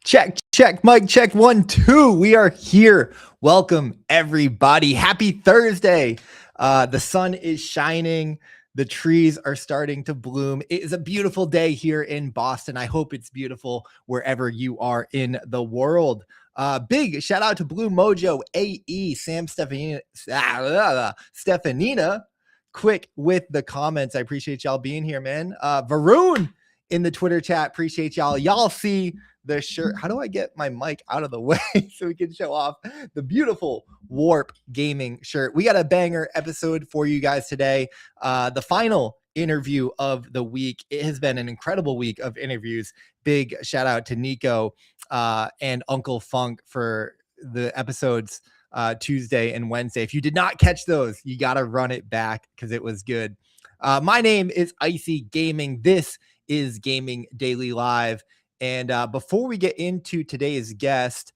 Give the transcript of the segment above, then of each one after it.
Check, mic check, 1, 2. We are here. Welcome, everybody. Happy Thursday. The sun is shining. The trees are starting to bloom. It is a beautiful day here in Boston. I hope it's beautiful wherever you are in the world. Big shout out to Blue Mojo, AE, Sam Stefanina. Quick with the comments. I appreciate y'all being here, man. Varun in the Twitter chat. Appreciate y'all. Y'all see the shirt. How do I get my mic out of the way so we can show off the beautiful Warp Gaming shirt? We got a banger episode for you guys today. The final interview of the week. It has been an incredible week of interviews. Big shout out to Nico and Uncle Funk for the episodes Tuesday and Wednesday. If you did not catch those, you got to run it back because it was good. My name is Icy Gaming. This is Gaming Daily Live. And before we get into today's guest,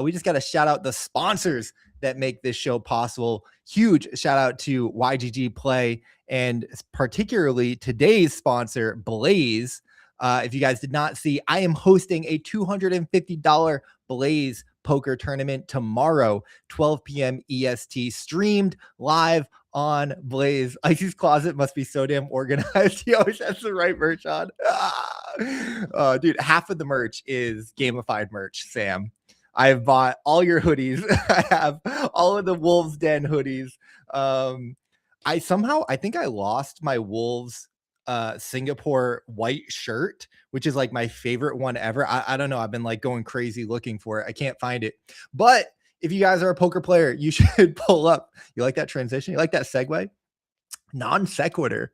we just got to shout out the sponsors that make this show possible. Huge shout out to YGG Play and particularly today's sponsor, Blaze. If you guys did not see, I am hosting a $250 Blaze poker tournament tomorrow, 12 p.m. EST, streamed live on Blaze. Icy's closet must be so damn organized. He always has the right merch on. Dude, half of the merch is gamified merch, Sam. I have bought all your hoodies. I have all of the Wolves Den hoodies. I think I lost my Wolves Singapore white shirt, which is like my favorite one ever. I don't know. I've been like going crazy looking for it. I can't find it. But if you guys are a poker player, you should pull up. You like that transition? You like that segue? Non sequitur.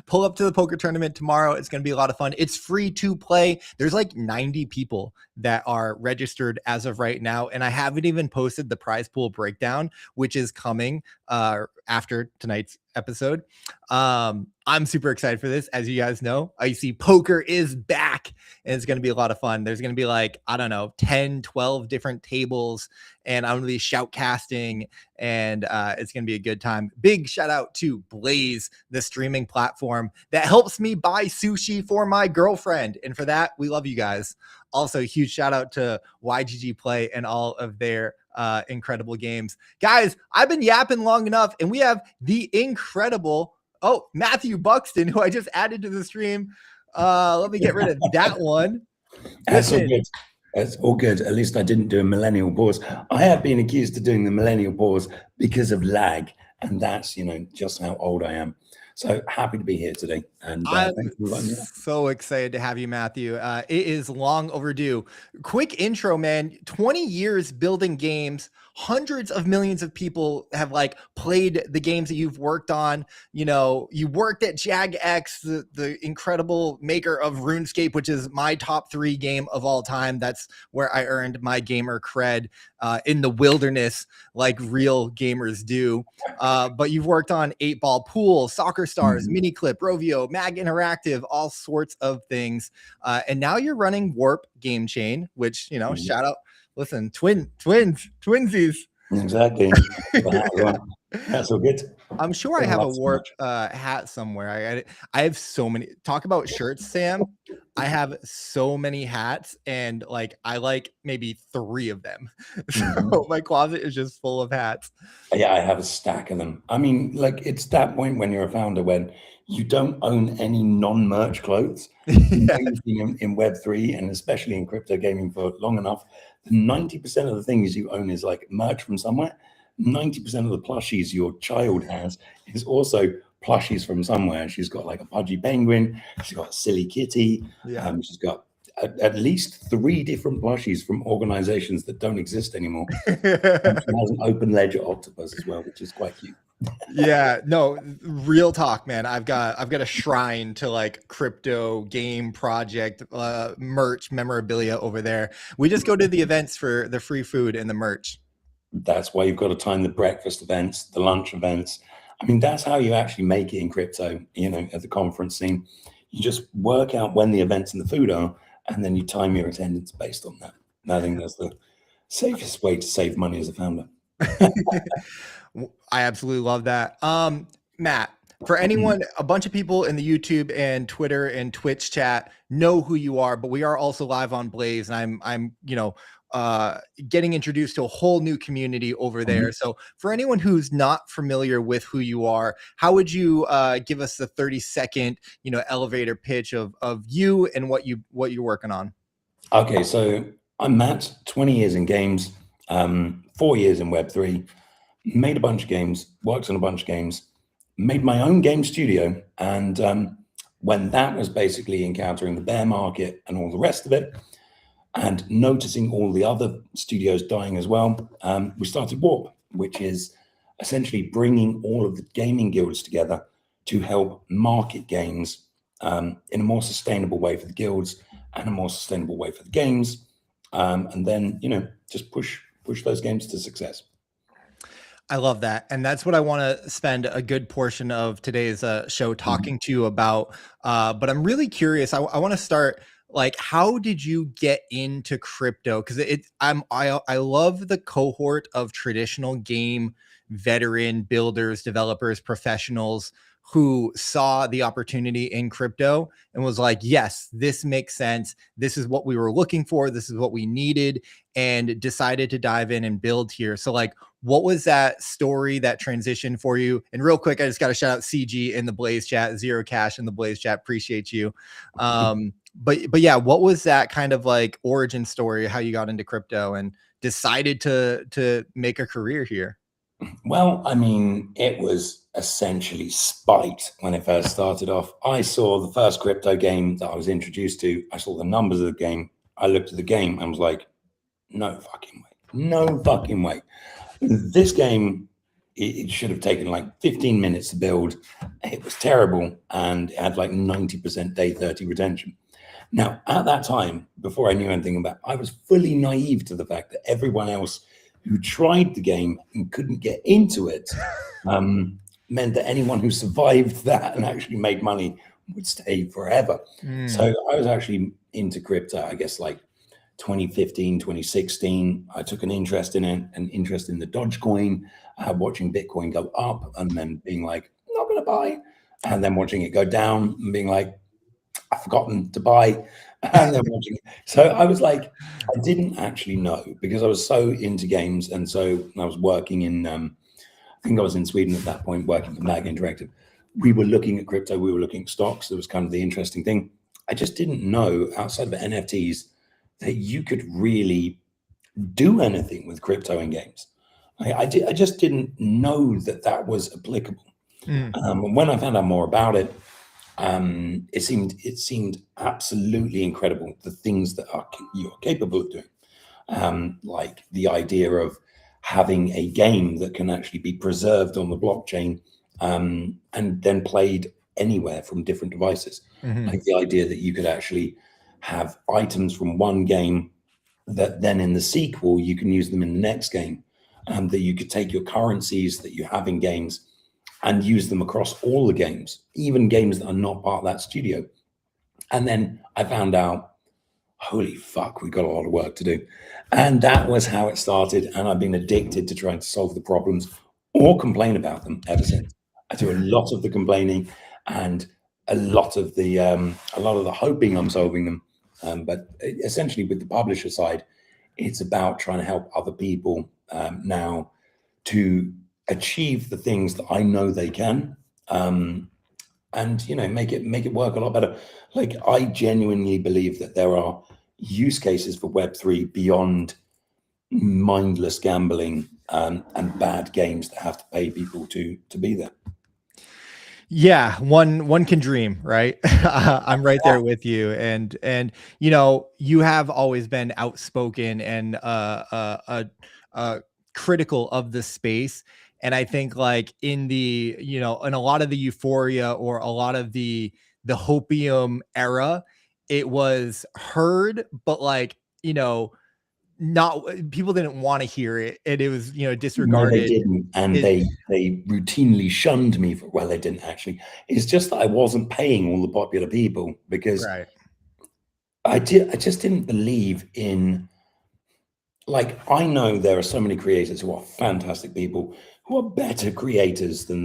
Pull up to the poker tournament tomorrow. It's going to be a lot of fun. It's free to play. There's like 90 people that are registered as of right now, and I haven't even posted the prize pool breakdown, which is coming after tonight's episode. I'm super excited for this. As you guys know, Icy Poker is back, and it's going to be a lot of fun. There's going to be like, I don't know, 10, 12 different tables, and I'm going to be shoutcasting, and it's going to be a good time. Big shout out to Blaze, the streaming platform that helps me buy sushi for my girlfriend. And for that, we love you guys. Also, huge shout out to YGG Play and all of their incredible games. Guys, I've been yapping long enough, and we have the incredible Matthew Buxton, who I just added to the stream. Let me get rid of that one. That's all good. That's all good. At least I didn't do a millennial pause. I have been accused of doing the millennial pause because of lag, and that's just how old I am. So happy to be here today, and I'm so excited to have you, Matthew. It is long overdue. Quick intro, man. 20 years building games. Hundreds of millions of people have like played the games that you've worked on. You know, you worked at JagX, the incredible maker of RuneScape, which is my top 3 game of all time. That's where I earned my gamer cred in the wilderness, like real gamers do. But you've worked on 8-Ball Pool, Soccer Stars, Miniclip, Rovio, Mag Interactive, all sorts of things. And now you're running Warp Game Chain, which, shout out. Listen, twinsies. Exactly. That's all good. I'm sure I have a Warp hat somewhere. I have so many. Talk about shirts, Sam. I have so many hats, and like I like maybe 3 of them. So my closet is just full of hats. Yeah, I have a stack of them. I mean, like it's that point when you're a founder when you don't own any non-merch clothes. In Web3 and especially in crypto gaming for long enough, 90% of the things you own is like merch from somewhere. 90% of the plushies your child has is also plushies from somewhere. She's got like a pudgy penguin. She's got a silly kitty. Yeah. She's got at least 3 different plushies from organizations that don't exist anymore. And she has an open ledger octopus as well, which is quite cute. Yeah, no, real talk, man. I've got a shrine to like crypto game project merch memorabilia over there. We just go to the events for the free food and the merch. That's why you've got to time the breakfast events, the lunch events. I mean, that's how you actually make it in crypto, at the conference scene. You just work out when the events and the food are, and then you time your attendance based on that. And I think that's the safest way to save money as a founder. I absolutely love that. Matt, For anyone, a bunch of people in the YouTube and Twitter and Twitch chat know who you are, but we are also live on Blaze, and I'm getting introduced to a whole new community over there. So for anyone who's not familiar with who you are, how would you give us the 30-second elevator pitch of you and what you're working on? Okay, so I'm Matt, 20 years in games, 4 years in Web3, made a bunch of games, worked on a bunch of games, made my own game studio. And when that was basically encountering the bear market and all the rest of it, and noticing all the other studios dying as well, we started Warp, which is essentially bringing all of the gaming guilds together to help market games in a more sustainable way for the guilds and a more sustainable way for the games, and then just push those games to success. I love that. And that's what I want to spend a good portion of today's show talking to you about. But I'm really curious. I want to start, like, how did you get into crypto? Because I love the cohort of traditional game veteran builders, developers, professionals who saw the opportunity in crypto and was like, yes, this makes sense. This is what we were looking for. This is what we needed, and decided to dive in and build here. So, like, what was that story, that transition for you? And real quick, I just got to shout out CG in the Blaze chat, Zero Cash in the Blaze chat. Appreciate you. But yeah, what was that kind of like origin story, how you got into crypto and decided to make a career here? Well, I mean, it was essentially spite when it first started off. I saw the first crypto game that I was introduced to. I saw the numbers of the game. I looked at the game and was like, no fucking way. No fucking way. This game, it should have taken like 15 minutes to build. It was terrible, and it had like 90% day 30 retention. Now, at that time, before I knew anything about it, I was fully naive to the fact that everyone else who tried the game and couldn't get into it meant that anyone who survived that and actually made money would stay forever. So I was actually into crypto, I guess, like 2015, 2016. I took an interest in it, an interest in the Dogecoin, watching Bitcoin go up and then being like, not going to buy. And then watching it go down and being like, I've forgotten to buy. And then watching it. So I was like, I didn't actually know, because I was so into games. And so I was working in, I think I was in Sweden at that point, working for Mag Interactive. We were looking at crypto, we were looking at stocks. That was kind of the interesting thing. I just didn't know, outside of NFTs, that you could really do anything with crypto in games. I just didn't know that that was applicable. When I found out more about it, it seemed absolutely incredible, the things that you're capable of doing, like the idea of having a game that can actually be preserved on the blockchain and then played anywhere from different devices. Like the idea that you could actually have items from one game that then in the sequel you can use them in the next game, and that you could take your currencies that you have in games and use them across all the games, even games that are not part of that studio. And then I found out, holy fuck, we got a lot of work to do. And that was how it started. And I've been addicted to trying to solve the problems or complain about them ever since. I do a lot of the complaining and a lot of the hoping I'm solving them. But essentially with the publisher side, it's about trying to help other people now to achieve the things that I know they can, and make it work a lot better. Like, I genuinely believe that there are use cases for Web3 beyond mindless gambling and bad games that have to pay people to be there. Yeah, one can dream, right? I'm right there with you, and you have always been outspoken and critical of the space. And I think, like, in the in a lot of the euphoria or a lot of the hopium era, it was heard, but like, not, people didn't want to hear it, and it was disregarded. No, they didn't, and they routinely shunned me for, well, they didn't actually. It's just that I wasn't paying all the popular people, because Right. I just didn't believe in, like, I know there are so many creators who are fantastic people who are better creators than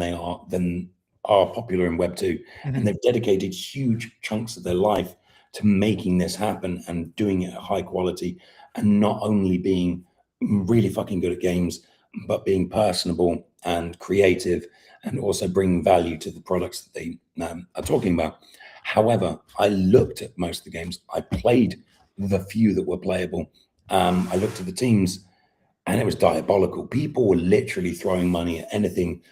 are popular in Web2, and they've dedicated huge chunks of their life to making this happen and doing it at high quality, and not only being really fucking good at games, but being personable and creative, and also bringing value to the products that they are talking about. However, I looked at most of the games. I played the few that were playable. I looked at the teams, and it was diabolical. People were literally throwing money at anything.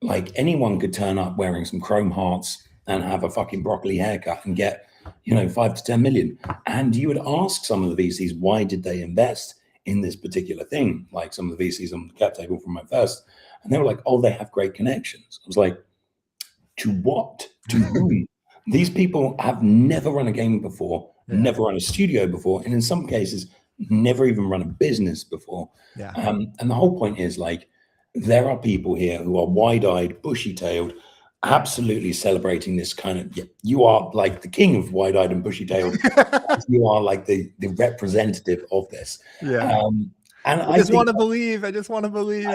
Like, anyone could turn up wearing some chrome hearts and have a fucking broccoli haircut and get, 5 to 10 million. And you would ask some of the VCs, why did they invest in this particular thing? Like some of the VCs on the cap table from my first, and they were like, oh, they have great connections. I was like, to what? To whom? These people have never run a game before, never run a studio before, and in some cases, never even run a business before. And the whole point is, like, there are people here who are wide-eyed, bushy-tailed, absolutely celebrating this kind of, you are like the king of wide-eyed and bushy-tailed. You are like the representative of this. And I just want to believe. I just want to believe.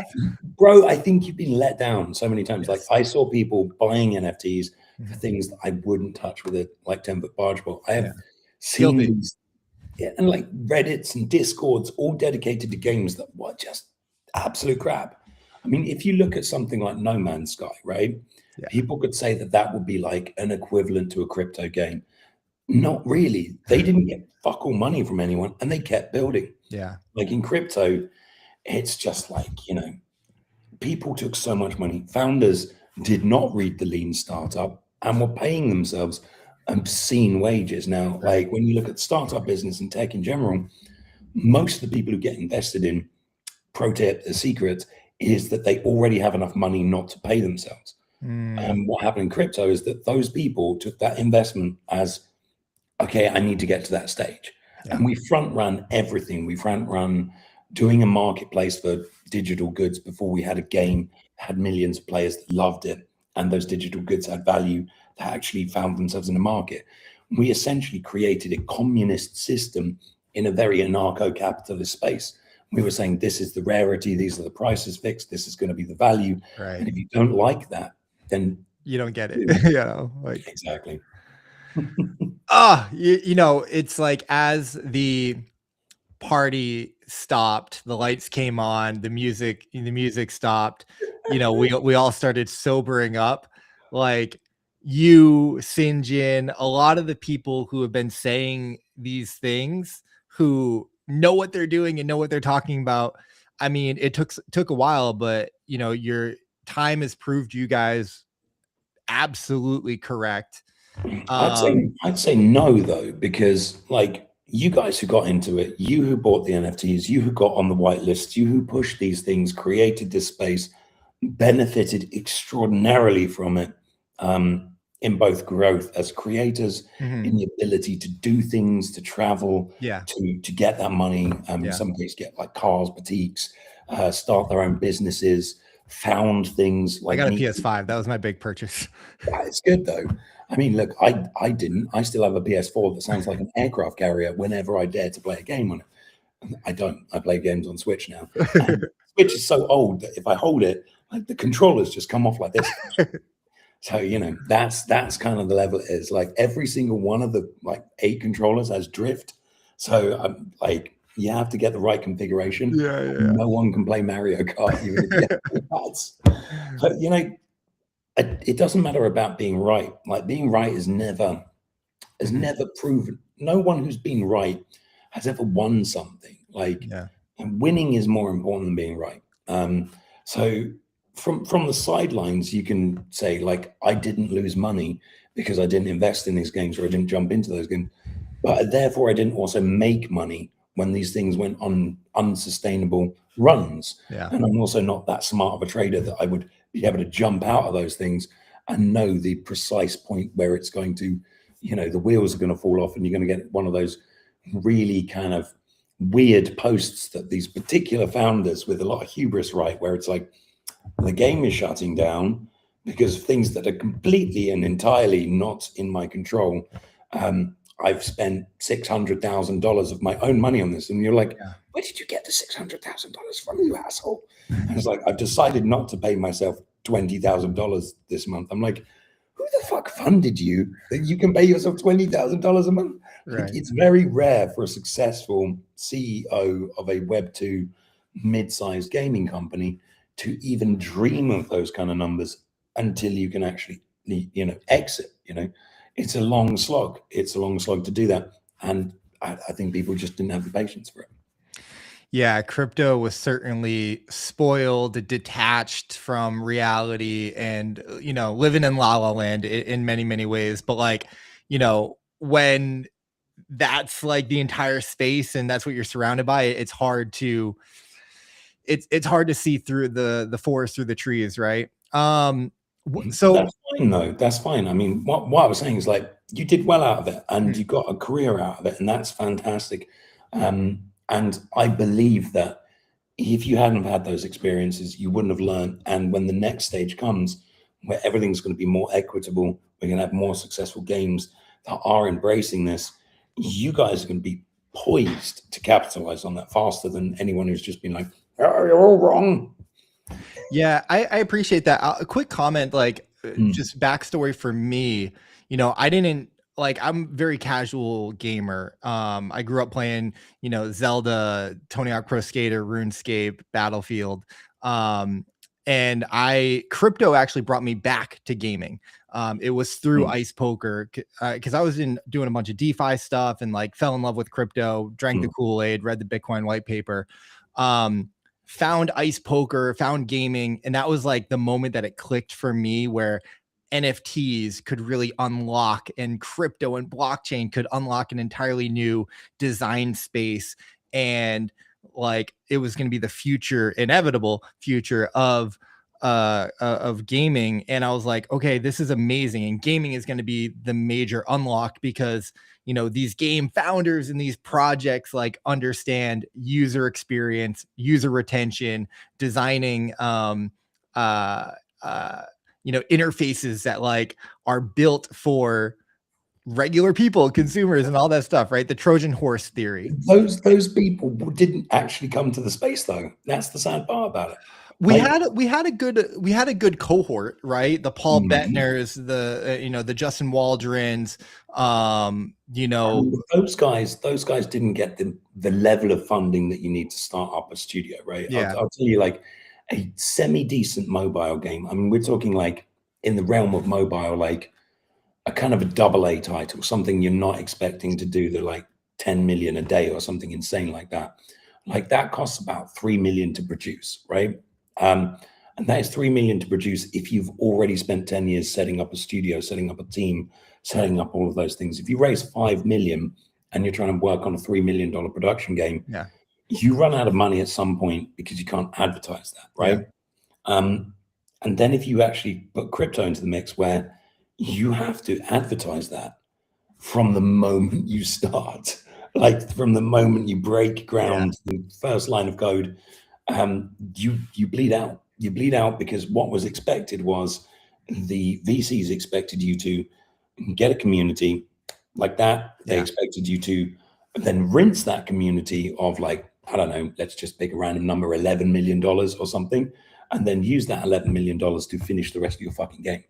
Bro, I think you've been let down so many times. Like, I saw people buying NFTs for things that I wouldn't touch with a 10-foot barge pole. I have seen these, and like Reddits and Discords all dedicated to games that were just absolute crap. I mean, if you look at something like No Man's Sky, right? People could say that that would be like an equivalent to a crypto game. Not really. They didn't get fuck all money from anyone, and they kept building. Like in crypto, it's just like, people took so much money. Founders did not read the lean startup and were paying themselves obscene wages. Now, like when you look at startup business and tech in general, most of the people who get invested in, pro tip, the secret is that they already have enough money not to pay themselves. And what happened in crypto is that those people took that investment as, okay, I need to get to that stage. And we front run everything. We front run doing a marketplace for digital goods before we had a game, had millions of players that loved it, and those digital goods had value that actually found themselves in the market. We essentially created a communist system in a very anarcho-capitalist space. We were saying, this is the rarity, these are the prices fixed, this is going to be the value. And if you don't like that, then you don't get it. Like exactly. It's like, as the party stopped, the lights came on, the music stopped, we all started sobering up. Like, you, Sinjin, a lot of the people who have been saying these things, who know what they're doing and know what they're talking about. I mean, it took a while, but your time has proved you guys absolutely correct. I'd say no, though, because like, you guys who got into it, you who bought the NFTs, you who got on the whitelist, you who pushed these things, created this space, benefited extraordinarily from it, in both growth as creators, in the ability to do things, to travel, to get that money, in some cases get like cars, boutiques, start their own businesses, found things like, I got a PS5. That was my big purchase. It's good though. I mean, look, I didn't. I still have a PS4 that sounds like an aircraft carrier whenever I dare to play a game on it. I don't. I play games on Switch now. Switch is so old that if I hold it, like, the controllers just come off like this. So, that's kind of the level it is. Like, every single one of the 8 controllers has drift. So like, you have to get the right configuration. No one can play Mario Kart even if you get the pads. But it doesn't matter about being right. Like, being right is never proven. No one who's been right has ever won something. Like, and winning is more important than being right. So from the sidelines, you can say, like, I didn't lose money because I didn't invest in these games, or I didn't jump into those games, but therefore I didn't also make money when these things went on unsustainable runs. And I'm also not that smart of a trader that I would be able to jump out of those things and know the precise point where it's going to, the wheels are going to fall off, and you're going to get one of those really kind of weird posts that these particular founders with a lot of hubris write, where it's like, the game is shutting down because of things that are completely and entirely not in my control. I've spent $600,000 of my own money on this. And you're like, where did you get the $600,000 from, you asshole? And it's like, I've decided not to pay myself $20,000 this month. I'm like, who the fuck funded you that you can pay yourself $20,000 a month? Right. Like, it's very rare for a successful CEO of a Web2 mid-sized gaming company to even dream of those kind of numbers until you can actually, exit. It's a long slog. It's a long slog to do that. And I think people just didn't have the patience for it. Yeah, crypto was certainly spoiled, detached from reality, and living in La La Land in many, many ways. But like, when that's like the entire space and that's what you're surrounded by, it's hard to see through the forest through the trees, right? So that's fine though. That's fine. I mean, what I was saying is, like, you did well out of it and you got a career out of it, and that's fantastic. And I believe that if you hadn't have had those experiences, you wouldn't have learned. And when the next stage comes, where everything's going to be more equitable, we're going to have more successful games that are embracing this, you guys are going to be poised to capitalize on that faster than anyone who's just been like, oh, you're all wrong. Yeah, I appreciate that. A quick comment, like just backstory for me, I didn't I'm very casual gamer. I grew up playing, Zelda, Tony Hawk Pro Skater, RuneScape, Battlefield. And crypto actually brought me back to gaming. It was through Ice Poker, because I was doing a bunch of DeFi stuff and like fell in love with crypto, drank the Kool-Aid, read the Bitcoin white paper. Found Ice Poker, found gaming, and that was like the moment that it clicked for me, where NFTs could really unlock, and crypto and blockchain could unlock an entirely new design space, and like it was going to be the inevitable future of gaming. And I was like, okay, this is amazing, and gaming is going to be the major unlock, because these game founders and these projects like understand user experience, user retention, designing interfaces that like are built for regular people, consumers, and all that stuff, right? The Trojan horse theory. Those people didn't actually come to the space though. That's the sad part about it. We had a good cohort, right? The Paul Bettners, the Justin Waldrons, those guys didn't get the level of funding that you need to start up a studio, right? Yeah. I'll tell you, like, a semi-decent mobile game, I mean, we're talking like in the realm of mobile, like a kind of a AA title, something you're not expecting to do the like 10 million a day or something insane like that. Like, that costs about 3 million to produce, right? And that is 3 million to produce if you've already spent 10 years setting up a studio, setting up a team, setting up all of those things. If you raise 5 million and you're trying to work on a $3 million production game, you run out of money at some point because you can't advertise that, right? And then if you actually put crypto into the mix, where you have to advertise that from the moment you start, like from the moment you break ground, the first line of code, you bleed out. You bleed out, because what was expected was the VCs expected you to get a community like that. They expected you to then rinse that community of, like, I don't know, let's just pick a random number, $11 million or something, and then use that $11 million to finish the rest of your fucking game.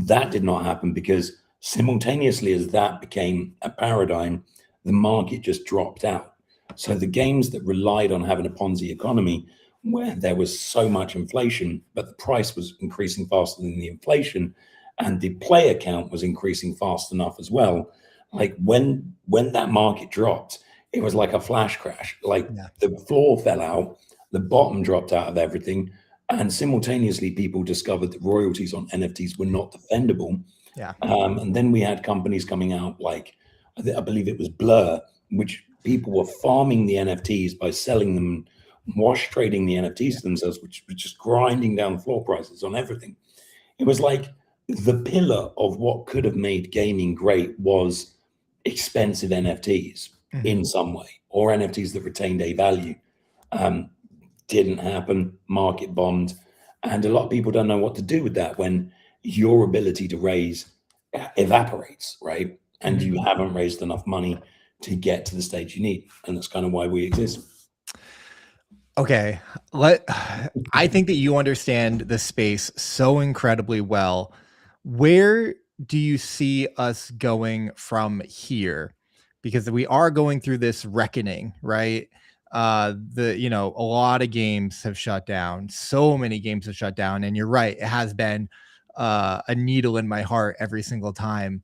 That did not happen, because simultaneously as that became a paradigm, the market just dropped out. So the games that relied on having a Ponzi economy, where there was so much inflation, but the price was increasing faster than the inflation, and the player count was increasing fast enough as well. Like, when that market dropped, it was like a flash crash. Like, the floor fell out, the bottom dropped out of everything, and simultaneously people discovered that royalties on NFTs were not defendable. And then we had companies coming out, like, I believe it was Blur, which people were farming the NFTs by selling them, wash trading the NFTs themselves, which was just grinding down floor prices on everything. It was like the pillar of what could have made gaming great was expensive NFTs in some way, or NFTs that retained a value. Didn't happen, market bombed, and a lot of people don't know what to do with that when your ability to raise evaporates, right? And you haven't raised enough money to get to the stage you need. And that's kind of why we exist. Okay, I think that you understand the space so incredibly well. Where do you see us going from here? Because we are going through this reckoning, right? A lot of games have shut down. So many games have shut down, and you're right, it has been a needle in my heart every single time.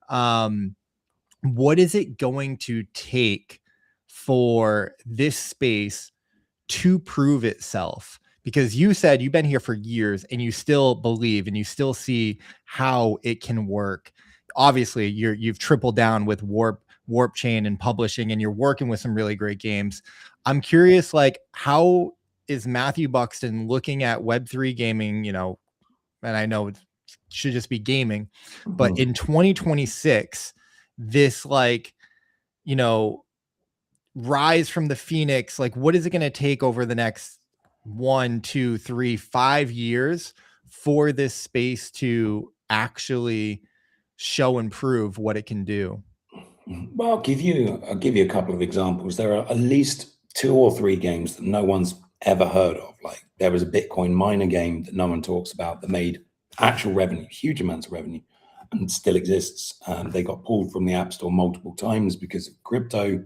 Um, what is it going to take for this space to prove itself? Because you said you've been here for years and you still believe and you still see how it can work. Obviously, you've tripled down with warp chain and publishing, and you're working with some really great games. I'm curious, like, how is Matthew Buxton looking at Web3 gaming, and I know it should just be gaming, but in 2026, this, like, you know, rise from the phoenix, like, what is it going to take over the next 1, 2, 3, 5 years for this space to actually show and prove what it can do? Well, I'll give you a couple of examples. There are at least 2 or 3 games that no one's ever heard of. Like there was a Bitcoin miner game that no one talks about that made actual revenue, huge amounts of revenue, and still exists. They got pulled from the App Store multiple times because of crypto.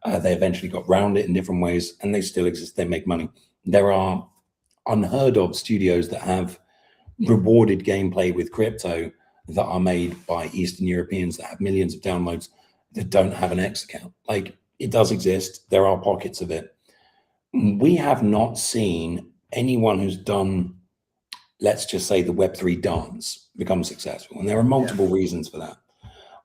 They eventually got around it in different ways, and they still exist. They make money. There are unheard of studios that have rewarded gameplay with crypto that are made by Eastern Europeans that have millions of downloads that don't have an X account. Like it does exist. There are pockets of it. We have not seen anyone who's done, let's just say, the Web3 dance become successful. And there are multiple reasons for that.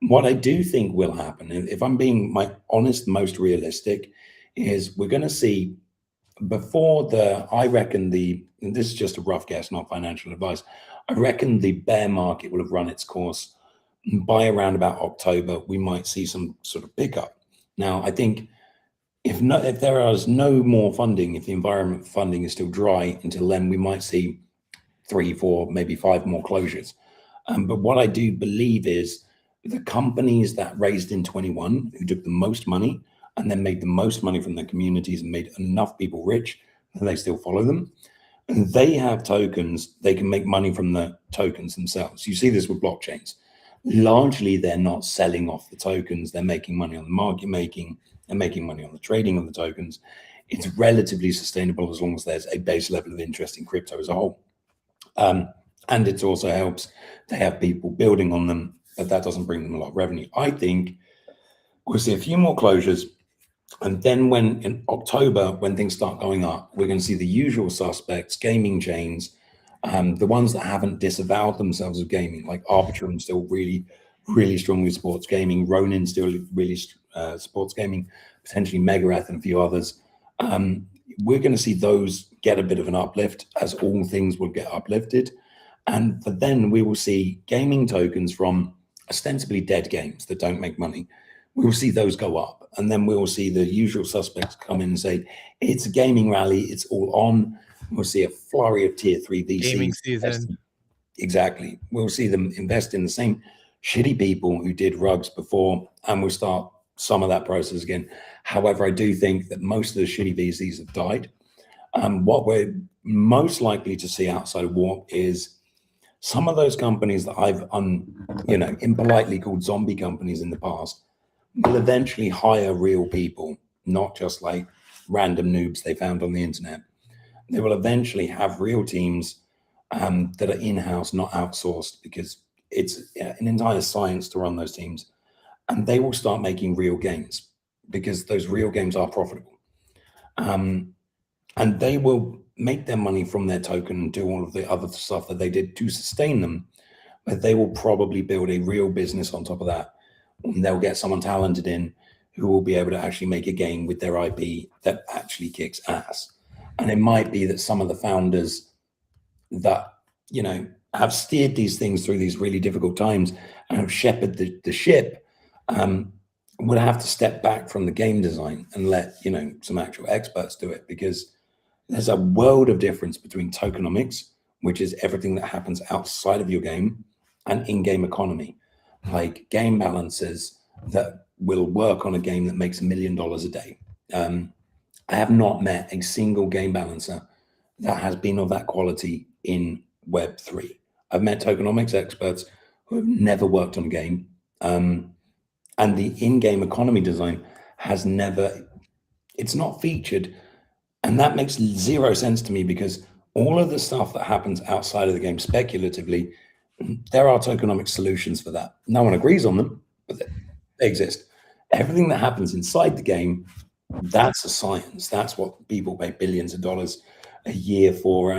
What I do think will happen, if I'm being my honest, most realistic, is we're going to see I reckon and this is just a rough guess, not financial advice. I reckon the bear market will have run its course by around about October. We might see some sort of pickup. Now, I think if there is no more funding, if the environment funding is still dry until then, we might see 3, 4, maybe 5 more closures. But what I do believe is the companies that raised in 21, who took the most money and then made the most money from their communities and made enough people rich, and they still follow them. And they have tokens, they can make money from the tokens themselves. You see this with blockchains. Largely, they're not selling off the tokens. They're making money on the market making, they're making money on the trading of the tokens. It's relatively sustainable as long as there's a base level of interest in crypto as a whole. And it also helps to have people building on them, but that doesn't bring them a lot of revenue. I think we'll see a few more closures. And then in October, when things start going up, we're going to see the usual suspects, gaming chains, the ones that haven't disavowed themselves of gaming, like Arbitrum still really, really strongly supports gaming. Ronin still really supports gaming, potentially Megaeth and a few others. We're going to see those get a bit of an uplift, as all things will get uplifted. And then we will see gaming tokens from ostensibly dead games that don't make money. We will see those go up. And then we will see the usual suspects come in and say, it's a gaming rally, it's all on. We'll see a flurry of tier 3 VCs. Gaming season. Exactly. We'll see them invest in the same shitty people who did rugs before, and we'll start some of that process again. However, I do think that most of the shitty VCs have died. What we're most likely to see outside of Warp is some of those companies that I've impolitely called zombie companies in the past will eventually hire real people, not just like random noobs they found on the internet. They will eventually have real teams that are in-house, not outsourced, because it's an entire science to run those teams. And they will start making real games because those real games are profitable. And they will make their money from their token and do all of the other stuff that they did to sustain them. But they will probably build a real business on top of that. And they'll get someone talented in who will be able to actually make a game with their IP that actually kicks ass. And it might be that some of the founders that, have steered these things through these really difficult times and have shepherded the ship would have to step back from the game design and let, some actual experts do it, because there's a world of difference between tokenomics, which is everything that happens outside of your game, and in-game economy, like game balances that will work on a game that makes $1 million a day. I have not met a single game balancer that has been of that quality in Web3. I've met tokenomics experts who have never worked on a game. And the in-game economy design has never, it's not featured. And that makes zero sense to me, because all of the stuff that happens outside of the game speculatively, there are tokenomic solutions for that. No one agrees on them, but they exist. Everything that happens inside the game, that's a science. That's what people pay billions of dollars a year for,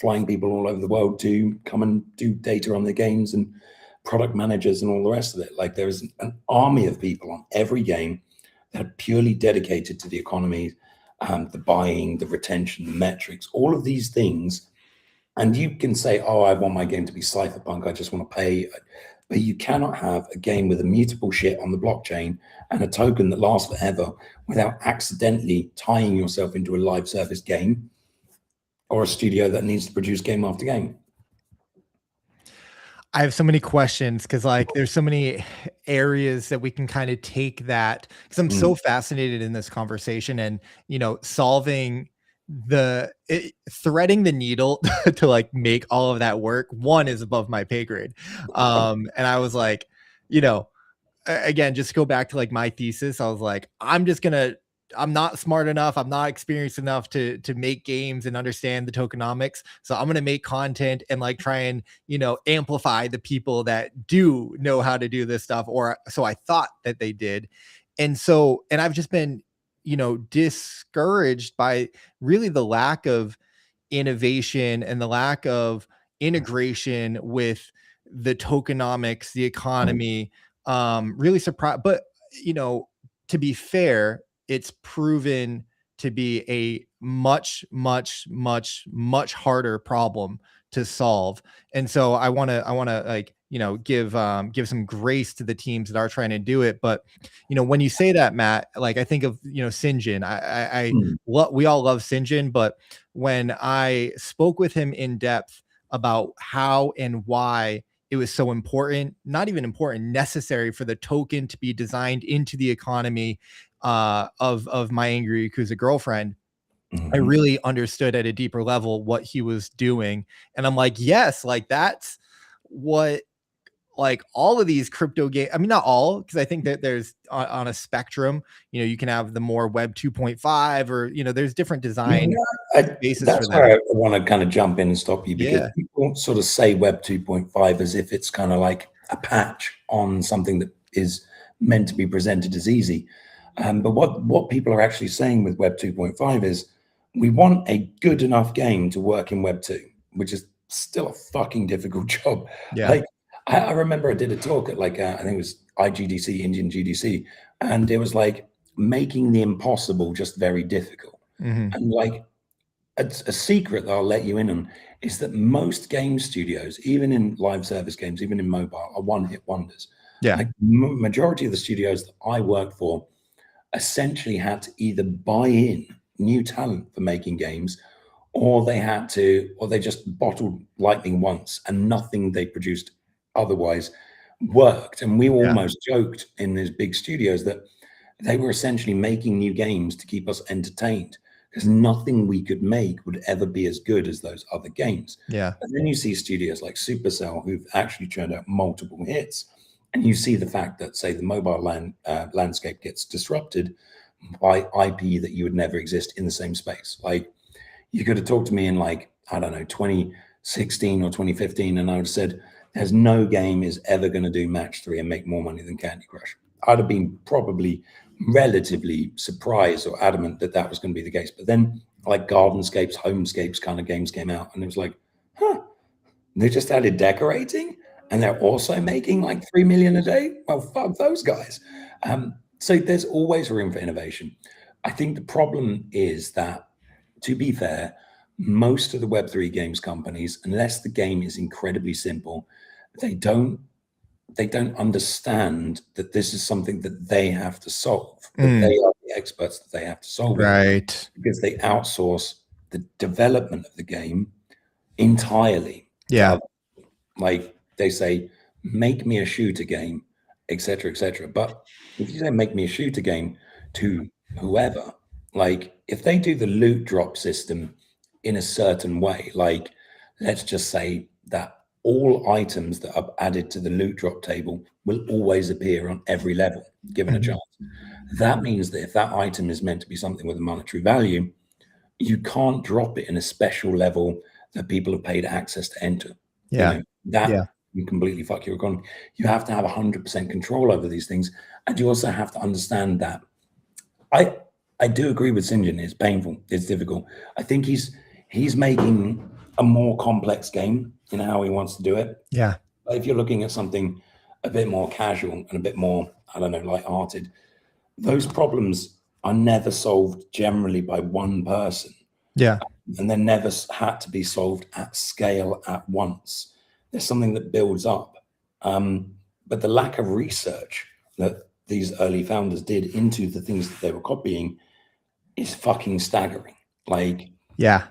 flying people all over the world to come and do data on their games, and product managers and all the rest of it. Like, there is an army of people on every game that are purely dedicated to the economy, the buying, the retention, the metrics, all of these things. And you can say, oh, I want my game to be cypherpunk, I just want to pay. But you cannot have a game with immutable shit on the blockchain and a token that lasts forever without accidentally tying yourself into a live service game or a studio that needs to produce game after game. I have so many questions, because like there's so many areas that we can kind of take that, because I'm so fascinated in this conversation, and solving threading the needle to like make all of that work. One is above my pay grade. And I was like, again, just go back to like my thesis. I was like, I'm not smart enough, I'm not experienced enough to make games and understand the tokenomics. So I'm going to make content and like try and, amplify the people that do know how to do this stuff, or so I thought that they did. And I've just been, discouraged by really the lack of innovation and the lack of integration with the tokenomics, the economy. Really surprised, but to be fair, it's proven to be a much, much, much, much harder problem to solve. And so I want to like, give some grace to the teams that are trying to do it. But, when you say that, Matt, like I think of, Sinjin. We all love Sinjin, but when I spoke with him in depth about how and why it was so important, not even important, necessary for the token to be designed into the economy of my angry Yakuza girlfriend, I really understood at a deeper level what he was doing. And I'm like, yes, like that's what, like all of these crypto games, I mean, not all, because I think that there's on a spectrum, you can have the more Web 2.5, or, there's different design bases that's for that. where I want to kind of jump in and stop you, because Yeah. people sort of say Web 2.5 as if it's kind of like a patch on something that is meant to be presented as easy. But what people are actually saying with Web 2.5 is, we want a good enough game to work in Web 2, which is still a fucking difficult job. Yeah. Like, I remember I did a talk at like, I think it was IGDC, Indian GDC, and it was like making the impossible just very difficult. And like a secret that I'll let you in on is that most game studios, even in live service games, even in mobile, are one-hit wonders. Yeah. Like majority of the studios that I worked for essentially had to either buy in new talent for making games, or they just bottled lightning once, and nothing they produced otherwise worked. And we almost joked in these big studios that they were essentially making new games to keep us entertained, because nothing we could make would ever be as good as those other games. Yeah. And then you see studios like Supercell, who've actually churned out multiple hits, and you see the fact that, say, the mobile landscape gets disrupted by IP that you would never exist in the same space. Like, you could have talked to me in like, I don't know, 2016 or 2015, and I would have said, there's no game is ever going to do match 3 and make more money than Candy Crush. I'd have been probably relatively surprised or adamant that that was going to be the case. But then like Gardenscapes, Homescapes kind of games came out, and it was like, they just added decorating, and they're also making like 3 million a day. Well, fuck those guys. So there's always room for innovation. I think the problem is that, to be fair, most of the Web3 games companies, unless the game is incredibly simple, they don't understand that this is something that they have to solve, that they are the experts that they have to solve it, Right. because they outsource the development of the game entirely. Yeah. Like, they say, make me a shooter game, etc., etc. But if you say make me a shooter game to whoever, Like if they do the loot drop system in a certain way, like let's just say that all items that are added to the loot drop table will always appear on every level, given a Mhm. chance. That means that if that item is meant to be something with a monetary value, you can't drop it in a special level that people have paid access to enter. You Yeah. know, that Yeah. can completely fuck your economy. You have to have 100% control over these things. And you also have to understand that I do agree with St. John. It's painful. It's difficult. I think he's making a more complex game in how he wants to do it. Yeah. But if you're looking at something a bit more casual and a bit more, I don't know, light-hearted, those problems are never solved generally by one person, Yeah. and they're never had to be solved at scale at once. There's something that builds up. But the lack of research that these early founders did into the things that they were copying is fucking staggering. Like, Yeah.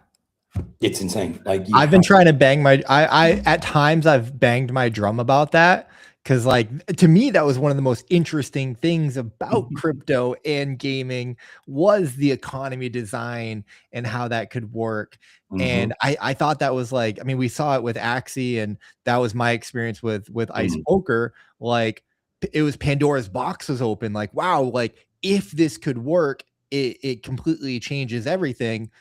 it's insane. Like, I've been trying to bang my, I at times I've banged my drum about that. Cause like to me, that was one of the most interesting things about crypto and gaming was the economy design and how that could work. And I thought that was like, I mean, we saw it with Axie, and that was my experience with Ice Poker. Like it was Pandora's box was open. Like, wow, like if this could work, it completely changes everything.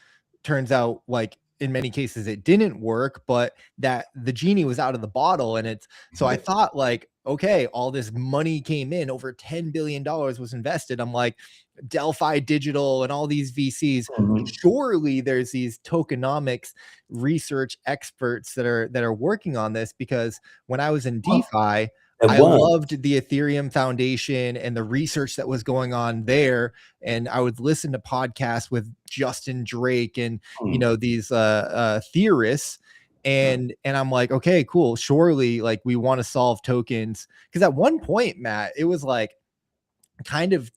Turns out like in many cases it didn't work, but that the genie was out of the bottle. And it's so I thought like, okay, all this money came in, over $10 billion was invested. I'm like, Delphi Digital and all these VCs, surely there's these tokenomics research experts that are working on this, because when I was in DeFi, I loved the Ethereum Foundation and the research that was going on there. And I would listen to podcasts with Justin Drake and, you know, these theorists. And I'm like, okay, cool. Surely like we want to solve tokens. Cause at one point, Matt, it was like kind of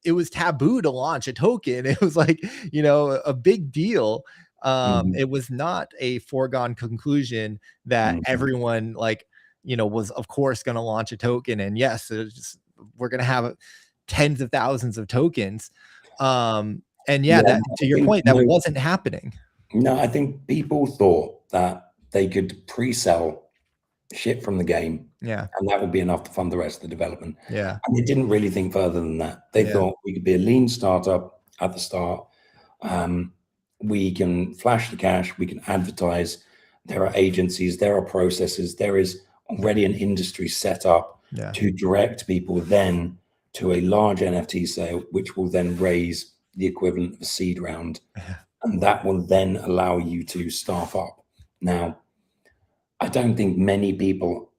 it was taboo to launch a token. It was like, you know, a big deal. It was not a foregone conclusion that everyone like, you know, was of course going to launch a token. And yes, we're going to have tens of thousands of tokens. And yeah, that to your point, that wasn't happening. No, I think people thought that they could pre-sell shit from the game, Yeah, and that would be enough to fund the rest of the development. yeah, And they didn't really think further than that. They thought we could be a lean startup at the start. We can flash the cash, we can advertise. There are agencies, there are processes, there is already an industry set up to direct people then to a large NFT sale, which will then raise the equivalent of a seed round. And that will then allow you to staff up. Now, I don't think many people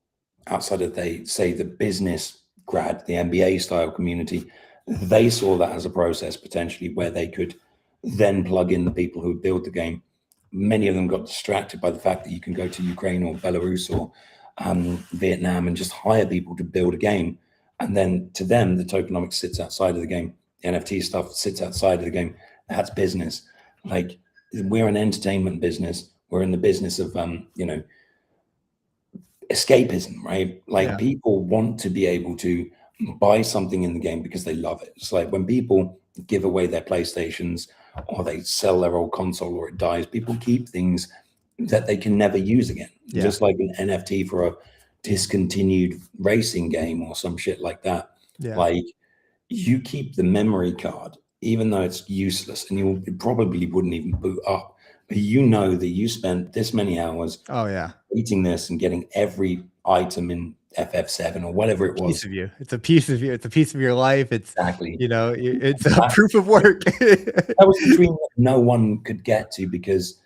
outside of, they say, the business grad, the MBA style community, they saw that as a process potentially where they could then plug in the people who build the game. Many of them got distracted by the fact that you can go to Ukraine or Belarus or Vietnam and just hire people to build a game. And then to them, the tokenomics sits outside of the game. The NFT stuff sits outside of the game. That's business. Like, we're an entertainment business. We're in the business of, you know, escapism, right? Like people want to be able to buy something in the game because they love it. It's like when people give away their PlayStations or they sell their old console or it dies, people keep things that they can never use again. Just like an NFT for a discontinued racing game or some shit like that. Like, you keep the memory card, even though it's useless and you probably wouldn't even boot up. But you know that you spent this many hours eating this and getting every item in FF7 or whatever it was. Piece of you. It's a piece of you. It's a piece of your life. It's exactly, you know, it's a proof of work. That was the dream that no one could get to because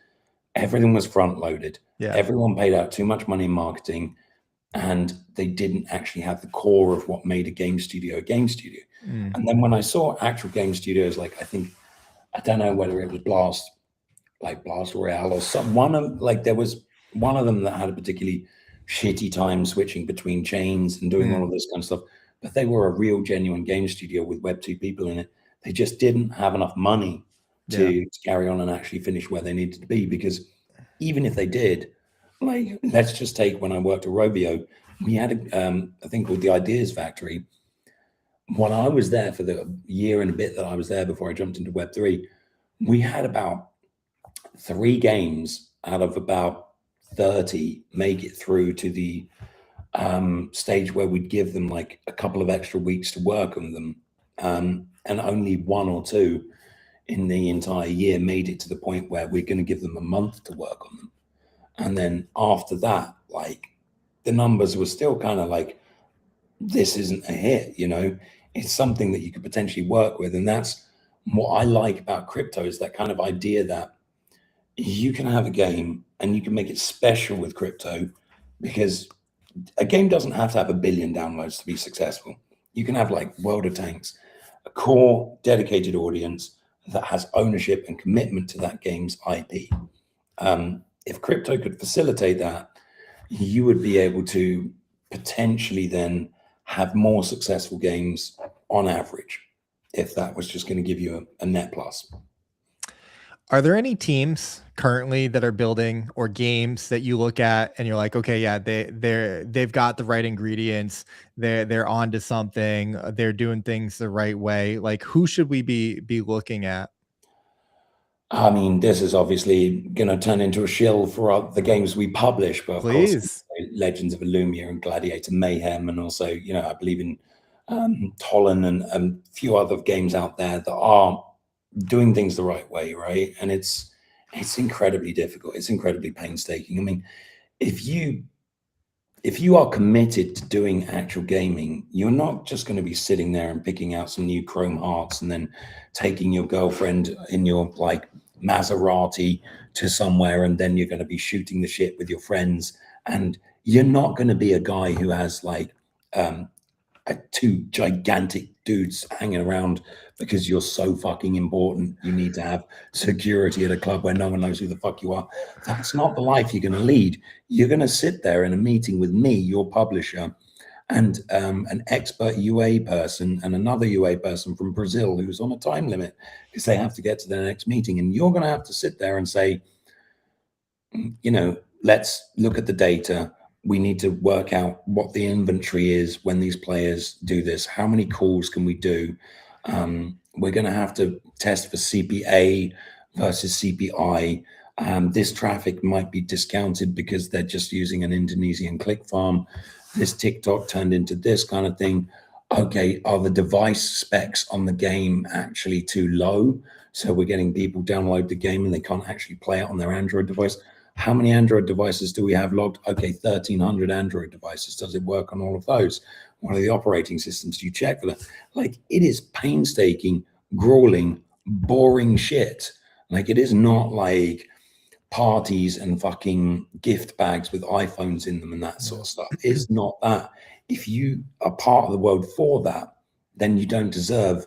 everything was front loaded. Everyone paid out too much money in marketing, and they didn't actually have the core of what made a game studio a game studio. And then when I saw actual game studios, like I don't know whether it was Blast Royale or there was one of them that had a particularly shitty time switching between chains and doing all of this kind of stuff, but they were a real genuine game studio with Web2 people in it. They just didn't have enough money to carry on and actually finish where they needed to be, because even if they did, like, let's just take when I worked at Rovio, we had a thing called the Ideas Factory. when I was there for the year and a bit that I was there before I jumped into Web3, we had about 3 games out of about 30 make it through to the stage where we'd give them like a couple of extra weeks to work on them. And only 1 or 2 in the entire year made it to the point where we're going to give them a month to work on them. And then after that, like the numbers were still kind of like, this isn't a hit, you know, it's something that you could potentially work with. And that's what I like about crypto, is that kind of idea that you can have a game and you can make it special with crypto, because a game doesn't have to have 1 billion downloads to be successful. You can have like World of Tanks, a core dedicated audience that has ownership and commitment to that game's IP. If crypto could facilitate that, you would be able to potentially then have more successful games on average, if that was just going to give you a net plus. Are there any teams currently that are building, or games that you look at and you're like, okay, yeah, they've got the right ingredients, they're onto something, they're doing things the right way? Like, who should we be looking at? I mean, this is obviously going to turn into a shill for the games we publish, but of course, Please. Legends of Illumia and Gladiator Mayhem, and also, you know, I believe in Tollen and a few other games out there that are doing things the right way, right? And it's incredibly difficult. It's incredibly painstaking. I mean, if you are committed to doing actual gaming, you're not just going to be sitting there and picking out some new Chrome Hearts and then taking your girlfriend in your like Maserati to somewhere, and then you're going to be shooting the shit with your friends. And you're not going to be a guy who has like 2 gigantic dudes hanging around because you're so fucking important. You need to have security at a club where no one knows who the fuck you are. That's not the life you're going to lead. You're going to sit there in a meeting with me, your publisher, and an expert UA person and another UA person from Brazil who's on a time limit because they have to get to their next meeting. And you're going to have to sit there and say, you know, let's look at the data. We need to work out what the inventory is when these players do this. How many calls can we do? We're going to have to test for CPA versus CPI. This traffic might be discounted because they're just using an Indonesian click farm. This TikTok turned into this kind of thing. Okay, are the device specs on the game actually too low? So we're getting people download the game and they can't actually play it on their Android device. How many Android devices do we have logged? Okay, 1,300 Android devices. Does it work on all of those? What are the operating systems? Do you check for that? Like, it is painstaking, grueling, boring shit. Like, it is not like parties and fucking gift bags with iPhones in them and that sort of stuff. It's not that. If you are part of the world for that, then you don't deserve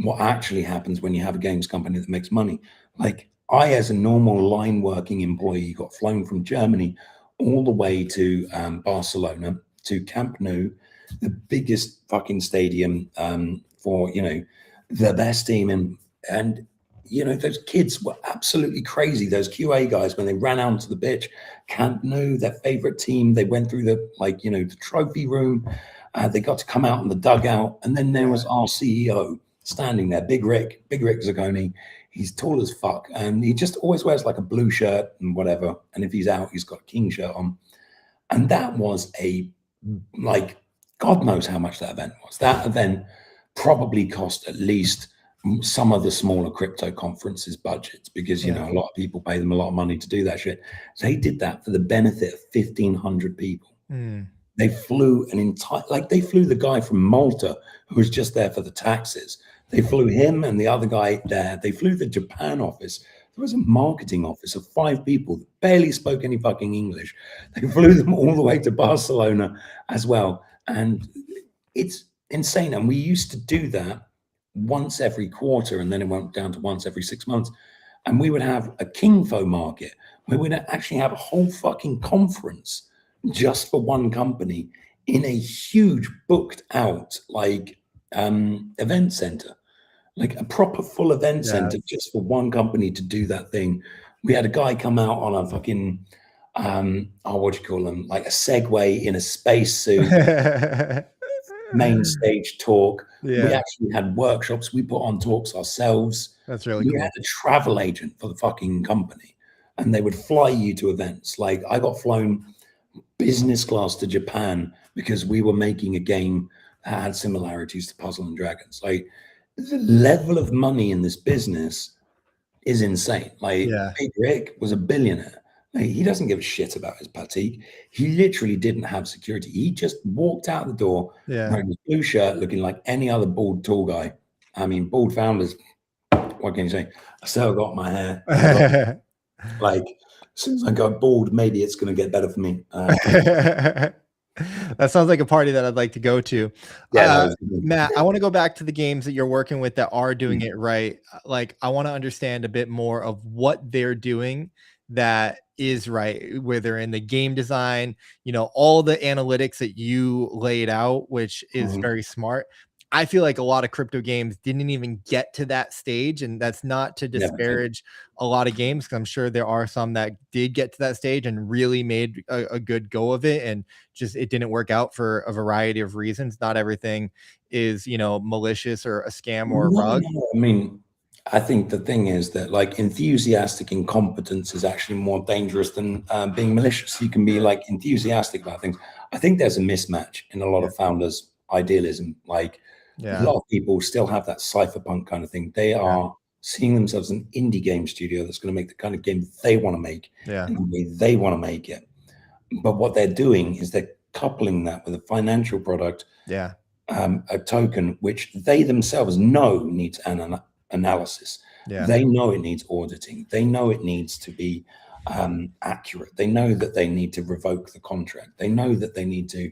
what actually happens when you have a games company that makes money. Like, I, as a normal line working employee, got flown from Germany all the way to Barcelona, to Camp Nou, the biggest fucking stadium for, you know, the best team. And you know, those kids were absolutely crazy. Those QA guys, when they ran out to the pitch, Camp Nou, their favorite team, they went through the, like, you know, the trophy room. They got to come out in the dugout. And then there was our CEO standing there, Big Rick Zacconi. He's tall as fuck. And he just always wears like a blue shirt and whatever. And if he's out, he's got a king shirt on. And that was like, God knows how much that event was. That event probably cost at least some of the smaller crypto conferences budgets, because, you know, a lot of people pay them a lot of money to do that shit. So they did that for the benefit of 1,500 people. They flew they flew the guy from Malta who was just there for the taxes. They flew him and the other guy there. They flew the Japan office. There was a marketing office of 5 people that barely spoke any fucking English. They flew them all the way to Barcelona as well. And it's insane. And we used to do that once every quarter, and then it went down to once every 6 months. And we would have a Kingfo market where we'd actually have a whole fucking conference just for one company in a huge booked out like event center, like a proper full event center just for one company to do that thing. We had a guy come out on a fucking what do you call them, like a Segway in a space suit. main stage talk. We Yeah, actually had workshops. We put on talks ourselves. that's really We cool. had a travel agent for the fucking company, and they would fly you to events. Like I got flown business class to Japan because we were making a game that had similarities to Puzzle and Dragons. Like the level of money in this business is insane. Like Yeah, Big Rick was a billionaire. Like, he doesn't give a shit about his batik. He literally didn't have security. He just walked out the door yeah. wearing his blue shirt, looking like any other bald tall guy. I mean, bald founders. What can you say? I still got my hair. I got like as soon as I go bald, maybe it's going to get better for me. That sounds like a party that I'd like to go to. Yeah, no, Matt, I want to go back to the games that you're working with that are doing Mm. it right. Like, I want to understand a bit more of what they're doing that is right, whether in the game design, all the analytics that you laid out, which is Mhm. very smart. I feel like a lot of crypto games didn't even get to that stage, and that's not to Never did. disparage a lot of games, because I'm sure there are some that did get to that stage and really made a good go of it, and just it didn't work out for a variety of reasons. Not everything is, malicious or a scam or a No, rug. no, I mean, I think the thing is that like enthusiastic incompetence is actually more dangerous than being malicious. You can be like enthusiastic about things. I think there's a mismatch in a lot Yeah, of founders' idealism. Like a yeah, lot of people still have that cypherpunk kind of thing. They yeah, are seeing themselves an indie game studio that's going to make the kind of game they want to make yeah, in the way they want to make it. But what they're doing is they're coupling that with a financial product, yeah, a token which they themselves know needs an analysis. yeah, They know it needs auditing. They know it needs to be accurate. They know that they need to revoke the contract. They know that they need to,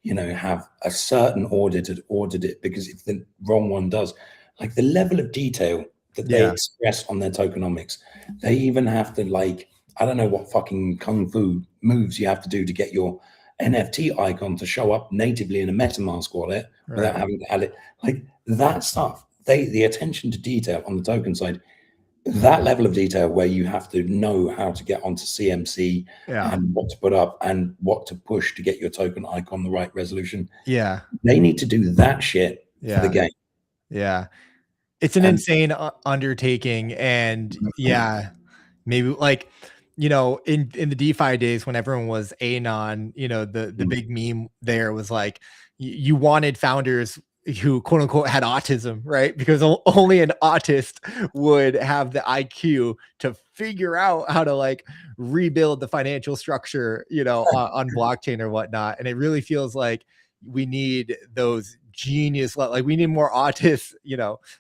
have a certain audit it, because if the wrong one does, like the level of detail that they yeah, express on their tokenomics, they even have to like, I don't know what fucking kung fu moves you have to do to get your NFT icon to show up natively in a MetaMask wallet right, without having to add it. Like that stuff, the attention to detail on the token side, that level of detail where you have to know how to get onto CMC yeah, and what to put up and what to push to get your token icon the right resolution. yeah, They need to do that shit for the yeah, game. yeah. It's an And insane undertaking, and yeah, maybe like, in the DeFi days when everyone was anon, the big meme there was like you wanted founders who quote unquote had autism, right? Because only an autist would have the IQ to figure out how to like rebuild the financial structure, on blockchain or whatnot. And it really feels like we need those genius, like we need more autists,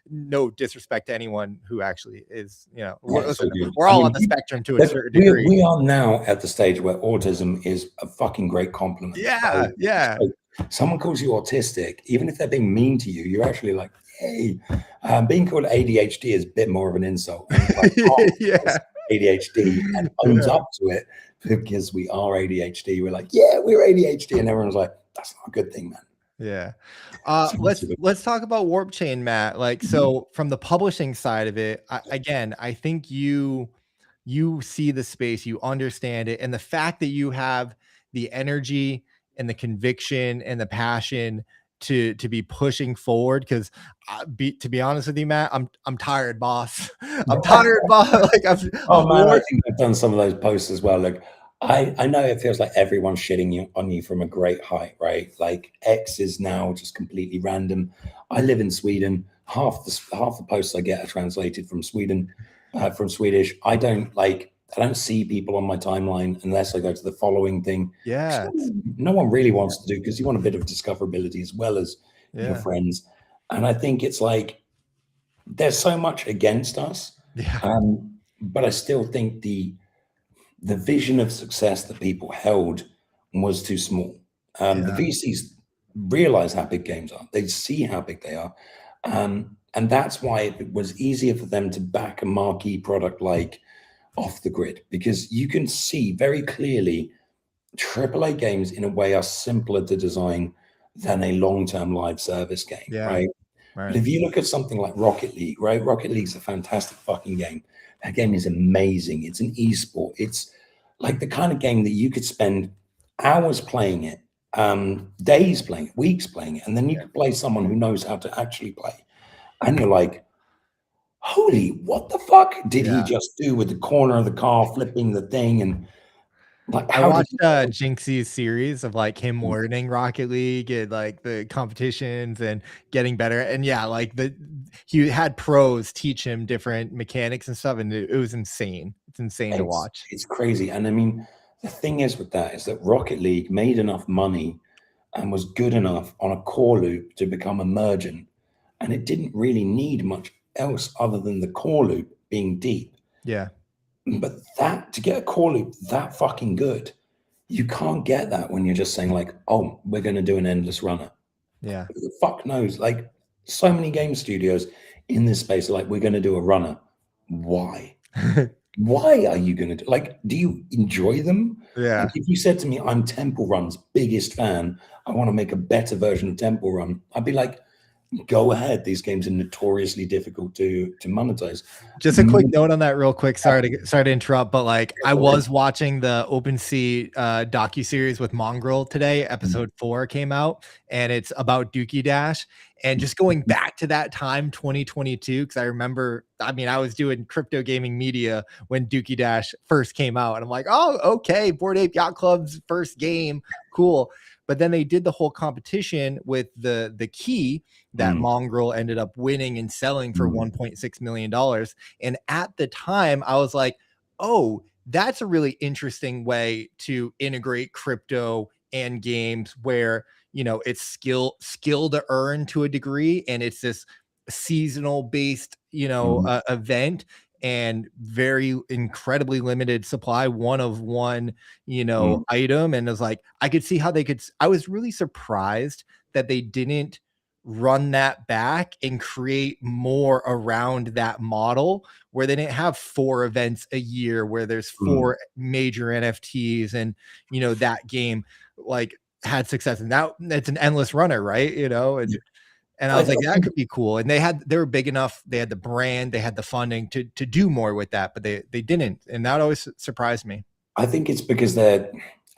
no disrespect to anyone who actually is, it's listen, all good. we're I all on mean, the spectrum to a look, certain we degree. we are now at the stage where autism is a fucking great compliment. Yeah, yeah, So someone calls you autistic, even if they're being mean to you, you're actually like, hey. Being called ADHD is a bit more of an insult. And like yeah, ADHD and owns yeah, up to it because we are ADHD. We're like, yeah, we're ADHD, and everyone's like, that's not a good thing, man. yeah. So Let's talk about Warp Chain, Matt. Like, so from the publishing side of it, again, I think you see the space, you understand it, and the fact that you have the energy and the conviction and the passion to be pushing forward. Because to be honest with you, Matt, I'm tired, boss. I'm tired, boss. Like Oh man, I War, think I've done some of those posts as well. Like I know it feels like everyone's shitting you on you from a great height, right? Like X is now just completely random. I live in Sweden. Half the posts I get are translated from Sweden, from Swedish. I don't see people on my timeline unless I go to the following thing. 'Cause yeah, no one really wants to do, because you want a bit of discoverability as well as your yeah, friends. And I think it's like there's so much against us. yeah, But I still think the vision of success that people held was too small. The yeah, VCs realize how big games are. They see how big they are. And that's why it was easier for them to back a marquee product like Off the Grid, because you can see very clearly AAA games in a way are simpler to design than a long-term live service game, yeah, right? But right, if you look at something like Rocket League, right? Rocket League's a fantastic fucking game. That game is amazing. It's an esport. It's like the kind of game that you could spend hours playing it days playing it, weeks playing it, and then you could play someone who knows how to actually play, and you're like, holy, what the fuck did he just do with the corner of the car flipping the thing? And like, I how did watched he Jinxie's series of like him learning Rocket League and like the competitions and getting better. And yeah, like he had pros teach him different mechanics and stuff, and it was insane. It's insane to watch. It's crazy. And I mean, the thing is with that is that Rocket League made enough money and was good enough on a core loop to become emergent. And it didn't really need much else other than the core loop being deep. Yeah. But that, to get a core loop that fucking good, you can't get that when you're just saying like, oh, we're going to do an endless runner. Yeah. Who the fuck knows? Like, so many game studios in this space are like, we're going to do a runner. Why? Why are you going to do, like, do you enjoy them? Yeah. Like, if you said to me, I'm Temple Run's biggest fan, I want to make a better version of Temple Run, I'd be like, go ahead. These games are notoriously difficult to monetize. Just a quick note on that real quick. Sorry to interrupt, but like I was watching the OpenSea docuseries with Mongrel today. Episode 4 came out, and it's about Dookie Dash. And just going back to that time, 2022, because I remember, I mean, I was doing crypto gaming media when Dookie Dash first came out. And I'm like, oh, okay, Bored Ape Yacht Club's first game. Cool. But then they did the whole competition with the key that Mongrel ended up winning and selling for $1.6 million. And at the time, I was like, oh, that's a really interesting way to integrate crypto and games where, you know, it's skill to earn to a degree. And it's this seasonal based, you know, event, and very incredibly limited supply, one of one, you know, item. And it was like, I could see how they could, I was really surprised that they didn't run that back and create more around that model, where they didn't have 4 events a year where there's 4 major NFTs, and, you know, that game like had success, and now it's an endless runner, right? You know, and I was like, that could be cool. And they were big enough, they had the brand, they had the funding to do more with that, but they didn't. And that always surprised me. I think it's because I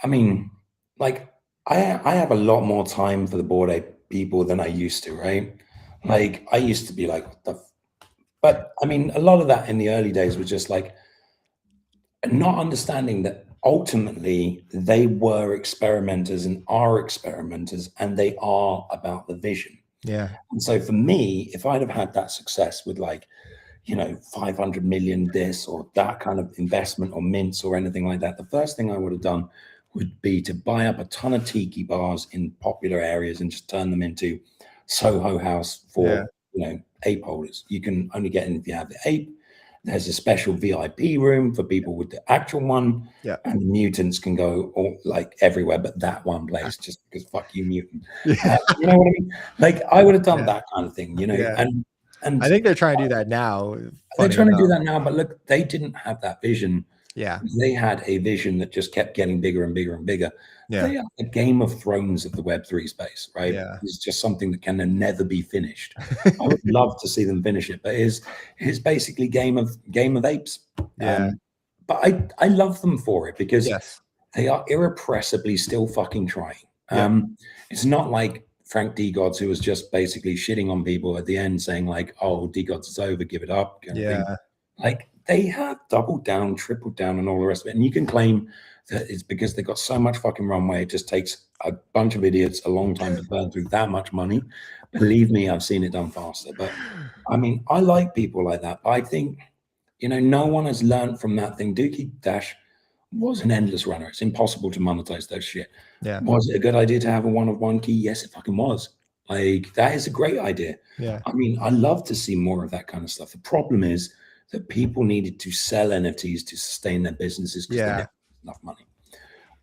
mean, like, I have a lot more time for the Bored Ape people than I used to, right? Like, I used to be like, but I mean, a lot of that in the early days was just like not understanding that ultimately they were experimenters and are experimenters, and they are about the vision. Yeah. And so for me, if I'd have had that success with like, you know, 500 million this or that kind of investment or mints or anything like that, the first thing I would have done would be to buy up a ton of tiki bars in popular areas and just turn them into Soho House for, you know, ape holders. You can only get in if you have the ape. There's a special VIP room for people with the actual one. Yeah. And the mutants can go all, like, everywhere but that one place, just because fuck you, mutant. You know what I mean? Like, I would have done that kind of thing, you know. And I think they're trying to do that now. They're trying to do that now, but look, they didn't have that vision. Yeah. They had a vision that just kept getting bigger and bigger and bigger. Yeah. They are the Game of Thrones of the Web3 space, right? Yeah. It's just something that can never be finished. I would love to see them finish it, but it's basically Game of Apes. Yeah. But I love them for it because yes, they are irrepressibly still fucking trying. It's not like Frank D. Gods, who was just basically shitting on people at the end, saying like, "Oh, D. Gods is over, give it up." Kind of thing. Like, they have doubled down, tripled down, and all the rest of it. And you can claim that it's because they've got so much fucking runway. It just takes a bunch of idiots a long time to burn through that much money. Believe me, I've seen it done faster. But I mean, I like people like that. I think, you know, no one has learned from that thing. Dookie Dash was an endless runner. It's impossible to monetize those shit. Yeah. Was it a good idea to have a one-of-one key? Yes, it fucking was. Like, that is a great idea. Yeah. I mean, I love to see more of that kind of stuff. The problem is that people needed to sell NFTs to sustain their businesses because they didn't have enough money.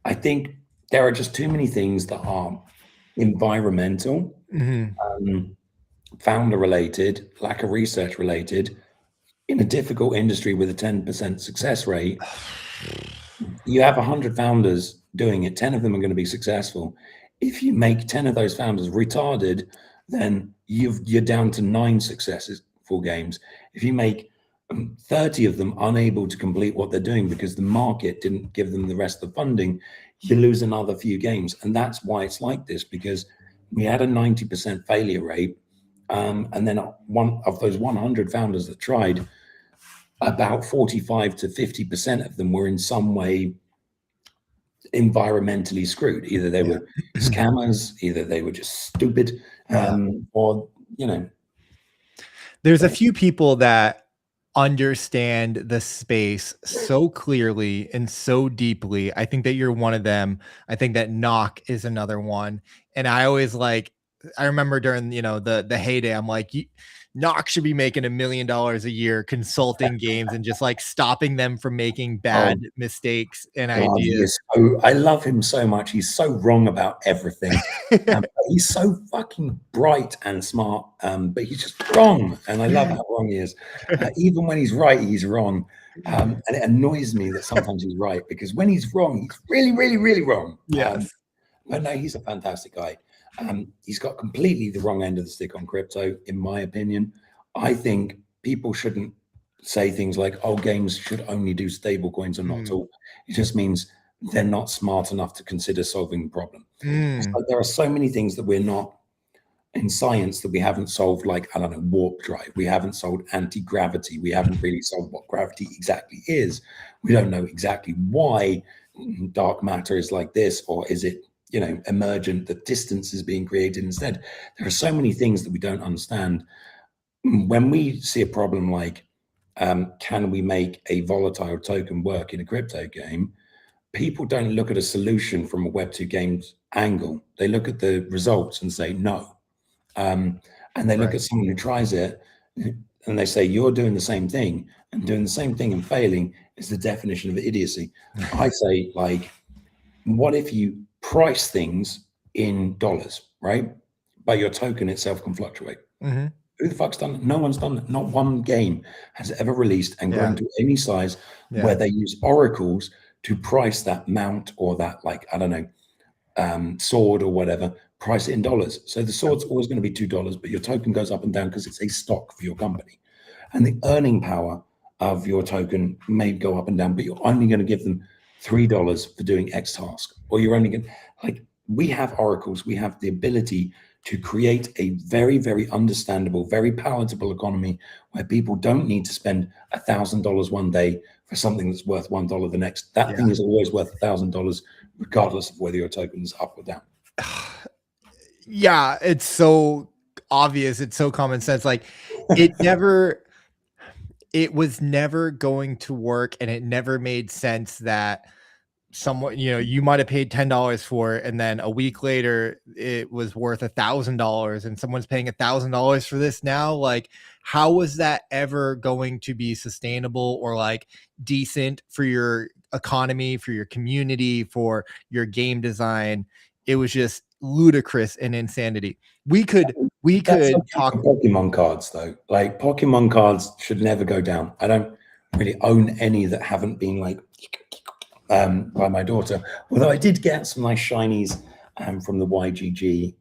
I think there are just too many things that are environmental, founder related, lack of research related, in a difficult industry with a 10% success rate. You have 100 founders doing it, 10 of them are going to be successful. If you make 10 of those founders retarded, then you're down to 9 successful games. If you make 30 of them unable to complete what they're doing because the market didn't give them the rest of the funding, you lose another few games. And that's why it's like this, because we had a 90% failure rate. And then one of those 100 founders that tried, about 45 to 50% of them were in some way environmentally screwed. Either they were scammers, either they were just stupid, or, you know. There's a few people that understand the space so clearly and so deeply. I think that you're one of them. I think that Knock is another one. And I always I remember during, the heyday, I'm like, Knock should be making $1 million a year consulting games and just like stopping them from making bad mistakes and ideas. I love him so much. He's so wrong about everything. He's so fucking bright and smart, but he's just wrong. And I love how wrong he is. Even when he's right, he's wrong. And it annoys me that sometimes he's right, because when he's wrong, he's really, really, really wrong. Yes. But no, he's a fantastic guy. He's got completely the wrong end of the stick on crypto, in my opinion. I think people shouldn't say things like, oh, games should only do stable coins or not at all. It just means they're not smart enough to consider solving the problem. So there are so many things that we're not in science that we haven't solved, like, I don't know, warp drive. We haven't solved anti-gravity. We haven't really solved what gravity exactly is. We don't know exactly why dark matter is like this, or is it, emergent, that distance is being created instead. There are so many things that we don't understand. When we see a problem like, can we make a volatile token work in a crypto game? People don't look at a solution from a Web2 games angle. They look at the results and say no. And they look at someone who tries it and they say, you're doing the same thing, and doing the same thing and failing is the definition of idiocy. I say, like, what if you price things in dollars, right? But your token itself can fluctuate. Who the fuck's done it? No one's done it. Not one game has ever released and grown to any size where they use oracles to price that mount, or that, like, I don't know, sword or whatever, price it in dollars. So the sword's always going to be $2, but your token goes up and down because it's a stock for your company. And the earning power of your token may go up and down, but you're only going to give them $3 for doing X task, or you're only going to, like, we have oracles. We have the ability to create a very, very understandable, very palatable economy where people don't need to spend $1,000 one day for something that's worth $1 the next. That thing is always worth $1,000, regardless of whether your token is up or down. Yeah, it's so obvious. It's so common sense. Like, it was never going to work, and it never made sense that someone, you might have paid $10 for it, and then a week later it was worth $1,000, and someone's paying $1,000 for this now. Like, how was that ever going to be sustainable or like decent for your economy, for your community, for your game design? It was just ludicrous and insanity. We could talk Pokemon cards, though. Like, Pokemon cards should never go down. I don't really own any that haven't been like by my daughter, although I did get some nice shinies from the YGG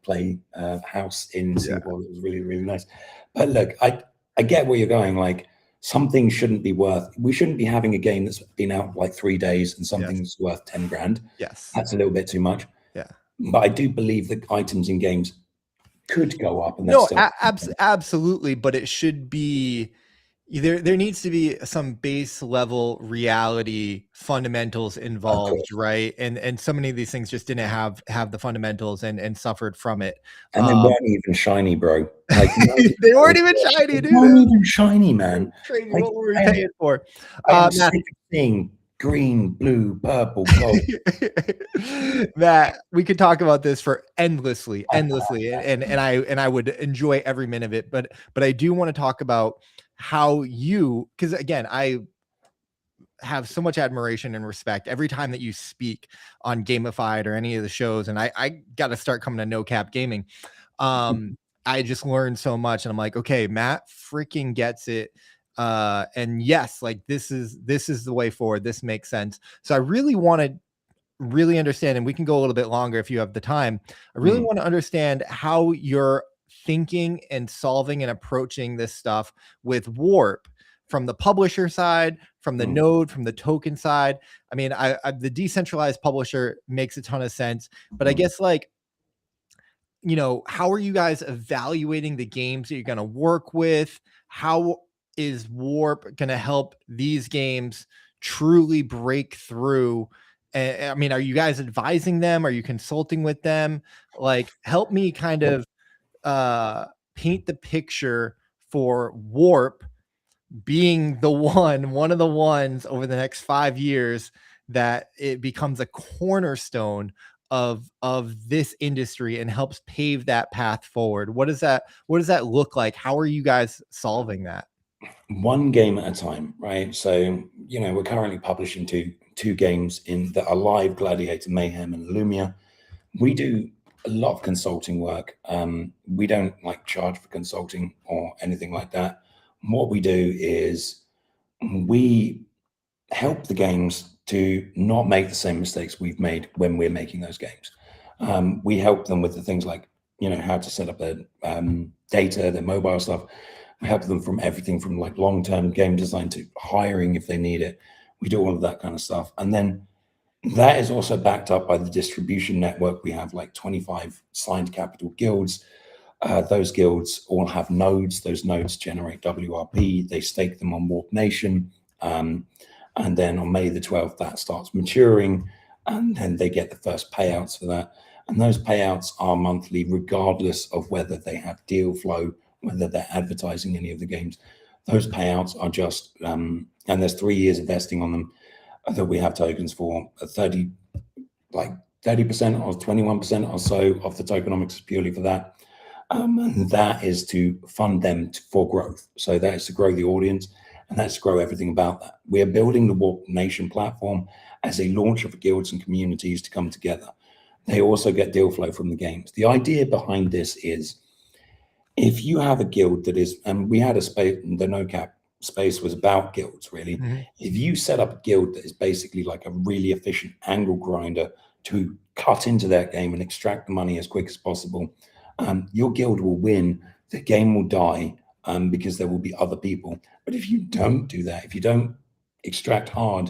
play house in Singapore. It was really, really nice. But look, I get where you're going. Like, something shouldn't be worth, we shouldn't be having a game that's been out like 3 days and something's worth 10 grand. That's a little bit too much. But I do believe that items in games could go up. And absolutely. But it should be, there needs to be some base level reality fundamentals involved, right? And so many of these things just didn't have the fundamentals and suffered from it. And they weren't even shiny, bro. Like, they weren't even shiny, dude. They weren't even shiny, man. Crazy. Like, what were we paying for? I'm sick of seeing green, blue, purple, gold. That we could talk about this for endlessly, and I would enjoy every minute of it. But I do want to talk about how because again, I have so much admiration and respect every time that you speak on Gamified or any of the shows, and I got to start coming to No Cap Gaming. I just learned so much, and I'm like, okay, Matt freaking gets it. And yes, like, this is the way forward. This makes sense. So I really want to understand, and we can go a little bit longer if you have the time. I really want to understand how you're thinking and solving and approaching this stuff with Warp from the publisher side, from the node, from the token side. I mean, the decentralized publisher makes a ton of sense, but I guess like, you know, how are you guys evaluating the games that you're going to work with? How is Warp going to help these games truly break through? I mean, are you guys advising them? Are you consulting with them? Like, help me kind of paint the picture for Warp being the one of the ones over the next 5 years that it becomes a cornerstone of this industry and helps pave that path forward. What does that look like? How are you guys solving that? One game at a time, right? So, you know, we're currently publishing two games in that are live: Gladiator Mayhem and Lumia. We do a lot of consulting work. We don't like charge for consulting or anything like that. What we do is we help the games to not make the same mistakes we've made when we're making those games. We help them with the things like, you know, how to set up their data, their mobile stuff. We help them from everything from like long-term game design to hiring if they need it. We do all of that kind of stuff. And then that is also backed up by the distribution network. We have like 25 signed capital guilds. Those guilds all have nodes. Those nodes generate WRP. They stake them on Warp Nation. And then on May the 12th, that starts maturing. And then they get the first payouts for that. And those payouts are monthly, regardless of whether they have deal flow, whether they're advertising any of the games. Those payouts are just, and there's 3 years of vesting on them that we have tokens for. 30% or 21% or so of the tokenomics is purely for that. And that is to fund them for growth. So that is to grow the audience, and that's to grow everything about that. We are building the Warp Nation platform as a launcher for guilds and communities to come together. They also get deal flow from the games. The idea behind this is, if you have a guild that is, and we had a space, the NoCap space was about guilds, really. Mm-hmm. If you set up a guild that is basically like a really efficient angle grinder to cut into that game and extract the money as quick as possible, your guild will win, the game will die, because there will be other people. But if you don't do that, if you don't extract hard,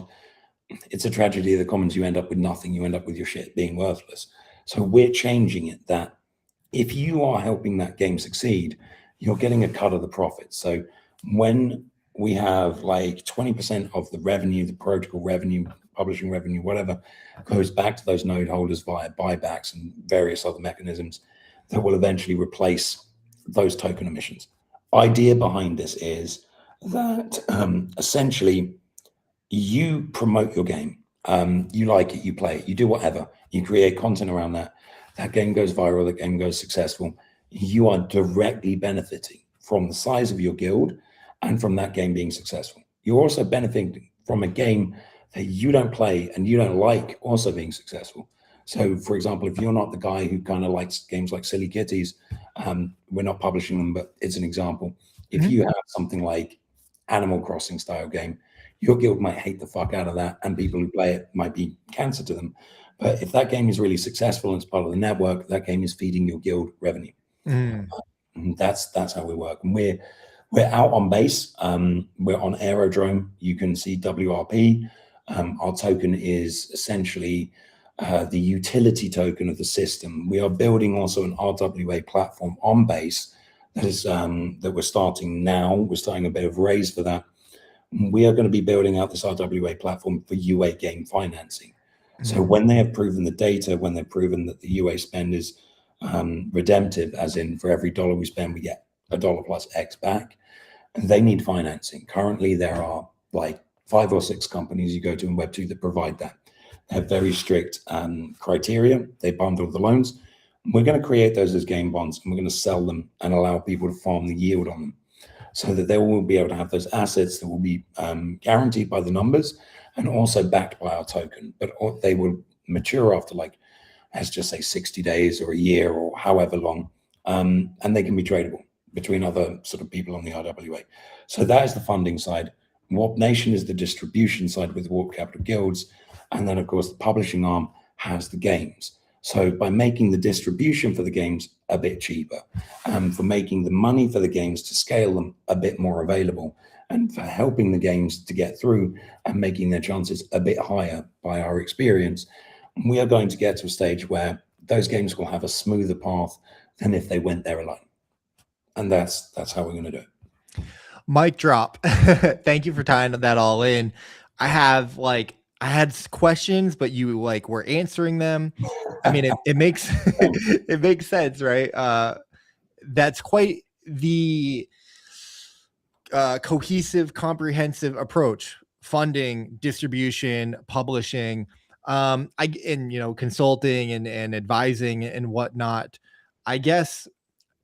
it's a tragedy of the commons. You end up with nothing. You end up with your shit being worthless. So we're changing it that if you are helping that game succeed, you're getting a cut of the profits. So when we have like 20% of the revenue, the protocol revenue, publishing revenue, whatever, goes back to those node holders via buybacks and various other mechanisms that will eventually replace those token emissions. Idea behind this is that essentially you promote your game. You like it, you play it, you do whatever, you create content around that. That game goes viral, that game goes successful. You are directly benefiting from the size of your guild and from that game being successful. You're also benefiting from a game that you don't play and you don't like also being successful. So, for example, if you're not the guy who kind of likes games like Silly Kitties, we're not publishing them, but it's an example. If you have something like Animal Crossing style game, your guild might hate the fuck out of that, and people who play it might be cancer to them. But if that game is really successful and it's part of the network, that game is feeding your guild revenue. That's how we work. And we're out on base. We're on Aerodrome. You can see WRP. Our token is essentially the utility token of the system. We are building also an RWA platform on base that is that we're starting now. We're starting a bit of raise for that. We are going to be building out this RWA platform for UA game financing. So when they have proven the data, when they've proven that the UA spend is redemptive, as in for every dollar we spend, we get $1 plus X back, and they need financing. Currently, there are like 5 or 6 companies you go to in Web2 that provide that. They have very strict criteria. They bundle the loans. We're going to create those as game bonds, and we're going to sell them and allow people to farm the yield on them, so that they will be able to have those assets that will be guaranteed by the numbers and also backed by our token. But they will mature after, like, let's just say 60 days or a year or however long, and they can be tradable between other sort of people on the RWA. So that is the funding side. Warp Nation is the distribution side with Warp Capital Guilds. And then, of course, the publishing arm has the games. So by making the distribution for the games a bit cheaper, for making the money for the games to scale them a bit more available, and for helping the games to get through and making their chances a bit higher by our experience, we are going to get to a stage where those games will have a smoother path than if they went there alone. And that's how we're going to do it. Mic drop. Thank you for tying that all in. I had questions, but you were answering them. I mean, it makes it makes sense, right? That's quite the cohesive, comprehensive approach: funding, distribution, publishing, consulting and advising and whatnot. I guess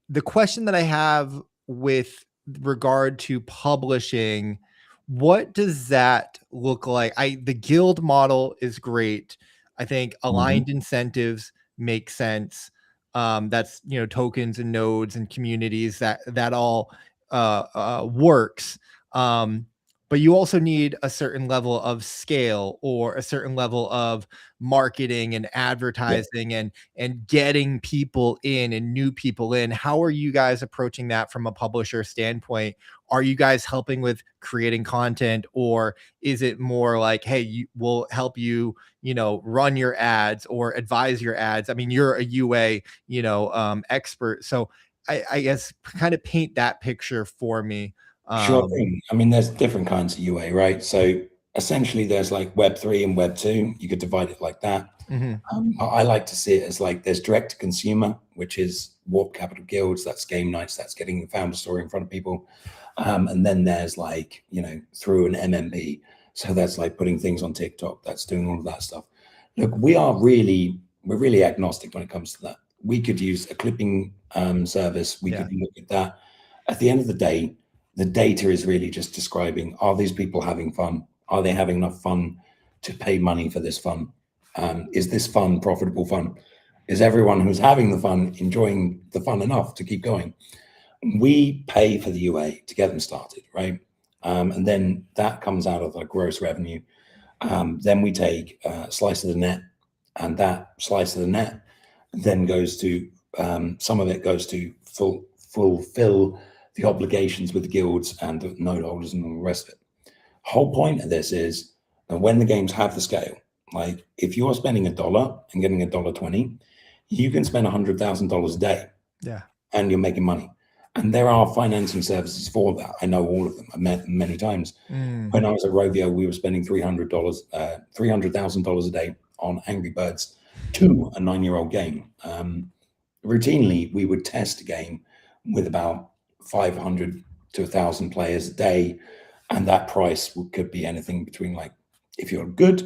the question that I have with regard to publishing, what does that look like? The guild model is great. I think aligned incentives make sense. That's tokens and nodes and communities, that all works. But you also need a certain level of scale or a certain level of marketing and advertising and getting people in and new people in. How are you guys approaching that from a publisher standpoint? Are you guys helping with creating content, or is it more like, hey, we'll help you, run your ads or advise your ads? I mean, you're a UA, expert. So I guess kind of paint that picture for me. Sure thing. I mean, there's different kinds of UA, right? So essentially there's like Web3 and Web2. You could divide it like that. I like to see it as like there's direct to consumer, which is Warp Capital Guilds, that's game nights, that's getting the founder story in front of people. And then there's like, through an MMP. So that's like putting things on TikTok, that's doing all of that stuff. Look, we're really agnostic when it comes to that. We could use a clipping service. We could look at that. At the end of the day, the data is really just describing, are these people having fun? Are they having enough fun to pay money for this fun? Is this fun profitable fun? Is everyone who's having the fun enjoying the fun enough to keep going? We pay for the UA to get them started, right? And then that comes out of the gross revenue. Then we take a slice of the net, and that slice of the net then goes to, some of it goes to fulfill the obligations with the guilds and the node holders and all the rest of it. Whole point of this is that when the games have the scale, like if you're spending $1 and getting $1.20, you can spend $100,000 a day. Yeah. And you're making money. And there are financing services for that. I know all of them. I've met them many times. When I was at Rovio, we were spending $300,000 a day on Angry Birds 2, a 9-year-old game. Routinely, we would test a game with about 500 to 1,000 players a day, and that price could be anything between, like, if you're good,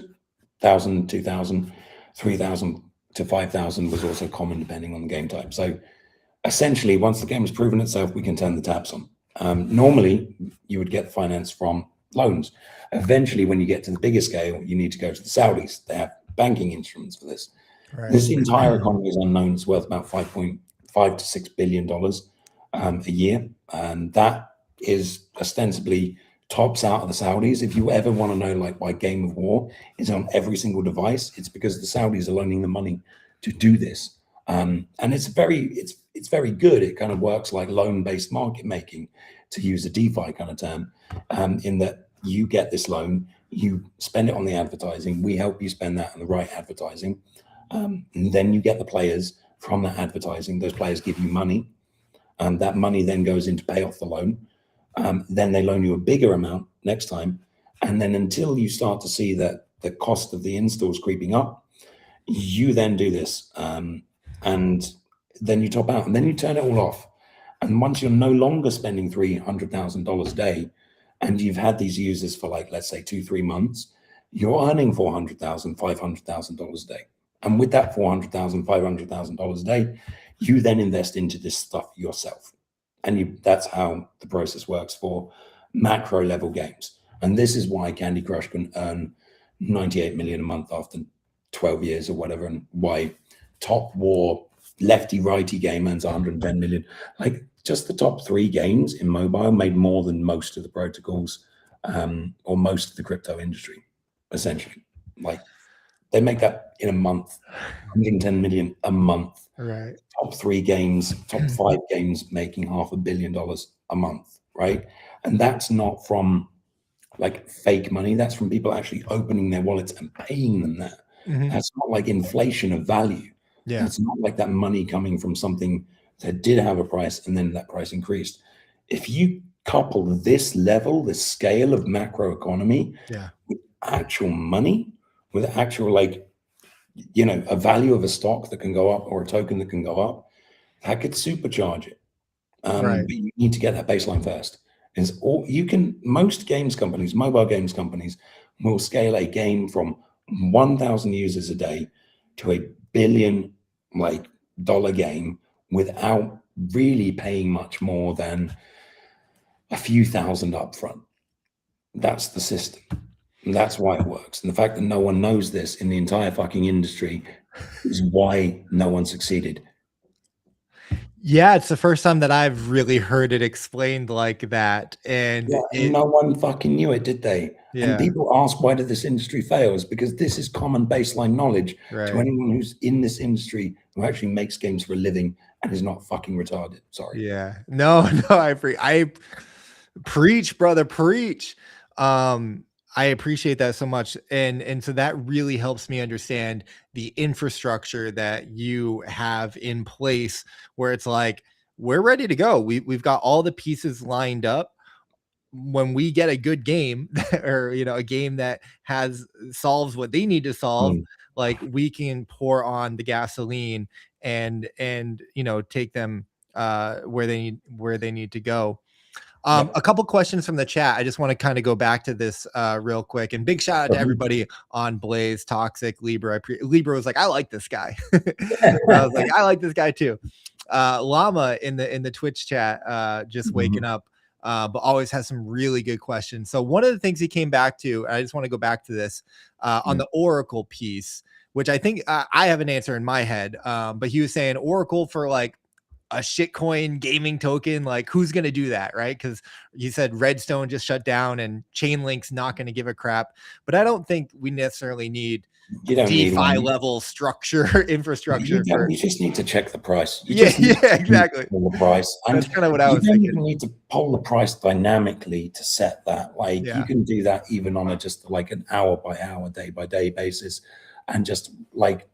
1,000, 2,000, 3,000 to 5,000 was also common depending on the game type. So essentially, once the game has proven itself, we can turn the taps on. Normally, you would get finance from loans. Eventually, when you get to the bigger scale, you need to go to the Saudis. They have banking instruments for this. Right. This entire economy is unknown. It's worth about $5.5 to $6 billion a year, and that is ostensibly tops out of the Saudis. If you ever want to know, like, why Game of War is on every single device, it's because the Saudis are loaning the money to do this. And it's very good. It kind of works like loan-based market making, to use a DeFi kind of term, in that you get this loan, you spend it on the advertising, we help you spend that on the right advertising, and then you get the players from that advertising. Those players give you money, and that money then goes in to pay off the loan. Then they loan you a bigger amount next time, and then until you start to see that the cost of the installs creeping up, you then do this, and then you top out, and then you turn it all off. And once you're no longer spending $300,000 a day, and you've had these users for, like, let's say 2-3 months, you're earning $400,000, $500,000 a day. And with that $400,000, $500,000 a day, you then invest into this stuff yourself. And that's how the process works for macro level games. And this is why Candy Crush can earn 98 million a month after 12 years or whatever, and why Top War lefty righty game earns 110 million. Like, just the top 3 games in mobile made more than most of the protocols, or most of the crypto industry, essentially. Like, They make that in a month, 110 million a month. Right. Top 3 games, top 5 games making $500 million a month, right? And that's not from like fake money. That's from people actually opening their wallets and paying them that. That's not like inflation of value. Yeah. That's not like that money coming from something that did have a price and then that price increased. If you couple this level, this scale of macroeconomy with actual money, with actual like, you know, a value of a stock that can go up or a token that can go up, that could supercharge it. Right. But you need to get that baseline first. Is all you can. Most games companies, mobile games companies, will scale a game from 1,000 users a day to a billion like dollar game without really paying much more than a few thousand upfront. That's the system. And that's why it works. And the fact that no one knows this in the entire fucking industry is why no one succeeded. Yeah, it's the first time that I've really heard it explained like that. And Yeah, no one fucking knew it, did they? And people ask, why did this industry fail? It's because this is common baseline knowledge to anyone who's in this industry who actually makes games for a living and is not fucking retarded. Sorry. Yeah. No, I preach, brother, preach. I appreciate that so much. And so that really helps me understand the infrastructure that you have in place where it's like, we're ready to go. We've got all the pieces lined up. When we get a good game or, you know, a game that solves what they need to solve, like we can pour on the gasoline and, you know, take them where they need to go. A couple questions from the chat. I just want to kind of go back to this real quick, and big shout out to everybody on Blaze, Toxic, Libra. Libra was like, I like this guy. I was like, I like this guy too. Llama in the Twitch chat, just waking up, but always has some really good questions. So one of the things he came back to, and I just want to go back to this on the Oracle piece, which I think I have an answer in my head. But he was saying Oracle for like a shitcoin gaming token, like who's going to do that, right? Because you said Redstone just shut down and Chainlink's not going to give a crap, but I don't think we necessarily need DeFi level structure infrastructure. You just need to check the price. Exactly. The price. And that's kind of what I was thinking. You don't even need to poll the price dynamically to set that. Like you can do that even on just like an hour by hour, day by day basis, and just like,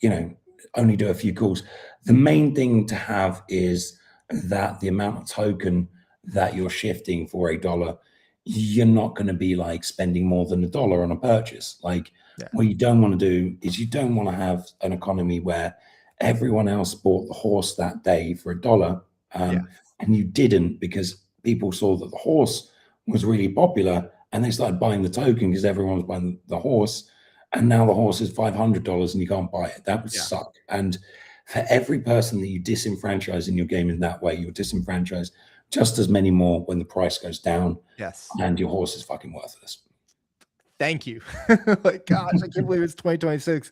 you know, only do a few calls. The main thing to have is that the amount of token that you're shifting for $1, you're not going to be like spending more than $1 on a purchase. Like what you don't want to do is you don't want to have an economy where everyone else bought the horse that day for $1 and you didn't, because people saw that the horse was really popular and they started buying the token because everyone was buying the horse. And now the horse is $500 and you can't buy it. That would suck. And for every person that you disenfranchise in your game in that way, you'll disenfranchise just as many more when the price goes down. Yes. And your horse is fucking worthless. Thank you. Like, gosh, I can't believe it's 2026.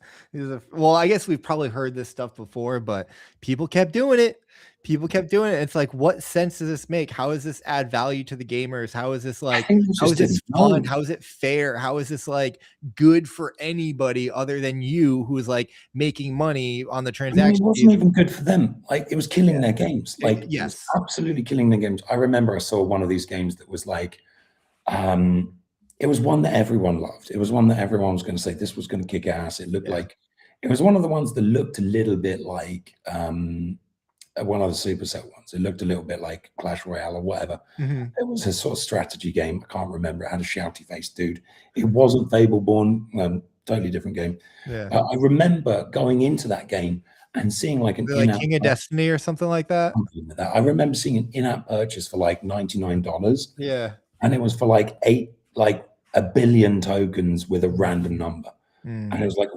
Well, I guess we've probably heard this stuff before, but people kept doing it. It's like, what sense does this make? How does this add value to the gamers? How is this like, how is this fun? How is it fair? How is this like good for anybody other than you who is like making money on the transaction? It wasn't even good for them. Like it was killing their games. Like it was absolutely killing their games. I remember I saw one of these games that was like, it was one that everyone loved. It was one that everyone was going to say this was going to kick ass. It looked like, it was one of the ones that looked a little bit like one of the superset ones. It looked a little bit like Clash Royale or whatever. It was a sort of strategy game. I can't remember. It had a shouty face dude. It wasn't Fableborn. Totally different game. I remember going into that game and seeing like an like King of Destiny or something like that. I remember seeing an in-app purchase for like $99. Yeah. And it was for like a billion tokens with a random number. And it was like,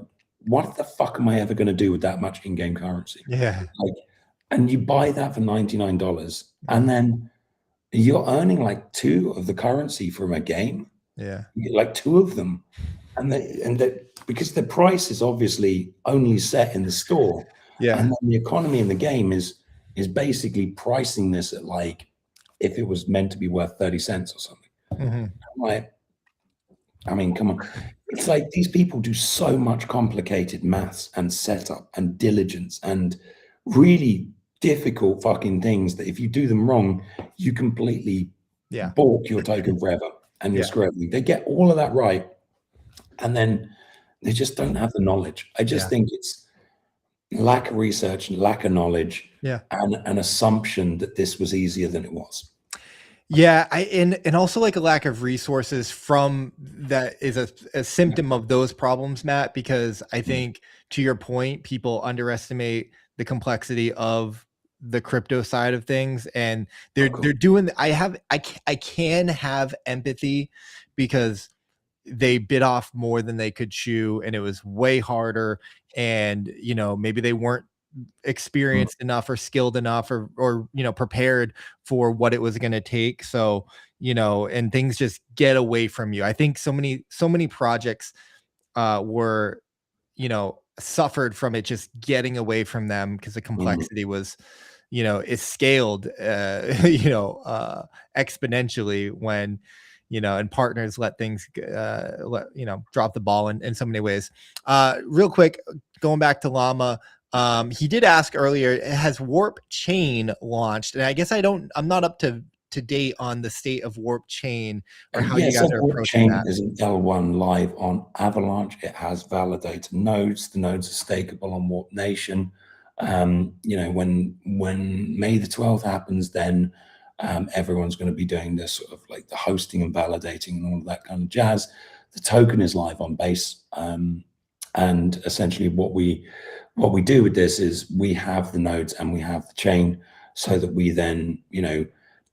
what the fuck am I ever going to do with that much in-game currency? Yeah. Like, and you buy that for $99 and then you're earning like 2 of the currency from a game. Yeah. Like 2 of them. And because the price is obviously only set in the store. Yeah. And then the economy in the game is basically pricing this at like, if it was meant to be worth 30 cents or something. Like, I mean, come on. It's like these people do so much complicated maths and setup and diligence and really difficult fucking things that if you do them wrong, you completely Yeah. balk your token forever and you're Yeah. screwed. They get all of that right, and then they just don't have the knowledge. I just Yeah. think it's lack of research, lack of knowledge, Yeah. and an assumption that this was easier than it was. Yeah, and also like a lack of resources from that is a symptom of those problems, Matt, because I think to your point, people underestimate the complexity of the crypto side of things, and they're Of they're doing I can have empathy because they bit off more than they could chew and it was way harder, and maybe they weren't Mm, experienced enough or skilled enough or prepared for what it was going to take. So and things just get away from you. I think so many projects were suffered from it just getting away from them because the mm, complexity was is scaled exponentially when and partners let things drop the ball in so many ways. Real quick, going back to Llama, he did ask earlier, has Warp Chain launched? And I guess I'm not up to date on the state of Warp Chain or how you yeah, so guys are approaching blockchain that. is an L1 live on Avalanche. It has validated nodes. The nodes are stakeable on Warp Nation. When May the 12th happens, then everyone's going to be doing this sort of like the hosting and validating and all of that kind of jazz. The token is live on Base, and essentially what we do with this is we have the nodes and we have the chain, so that we then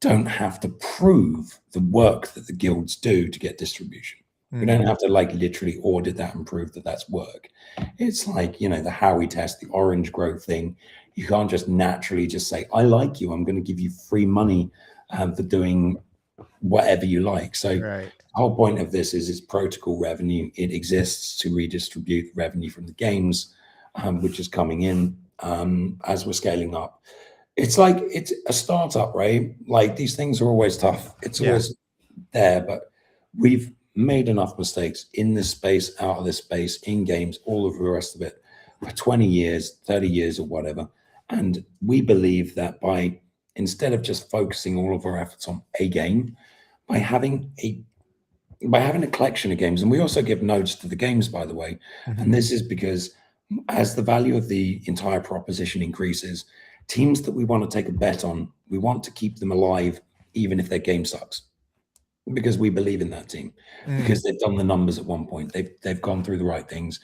don't have to prove the work that the guilds do to get distribution. We don't have to like literally audit that and prove that that's work. It's like, the Howey test, the orange growth thing. You can't just naturally just say, I like you, I'm going to give you free money for doing whatever you like. So Right. the whole point of this is it's protocol revenue. It exists to redistribute revenue from the games, which is coming in as we're scaling up. It's like it's a startup, right? Like these things are always tough. It's Yeah. always there, but we've made enough mistakes in this space, out of this space, in games, all of the rest of it for 20 years, 30 years, or whatever. And we believe that instead of just focusing all of our efforts on a game, by having a collection of games, and we also give nodes to the games, by the way. Mhm. And this is because as the value of the entire proposition increases, teams that we want to take a bet on, we want to keep them alive, even if their game sucks, because we believe in that team, because they've done the numbers at one point. They've gone through the right things.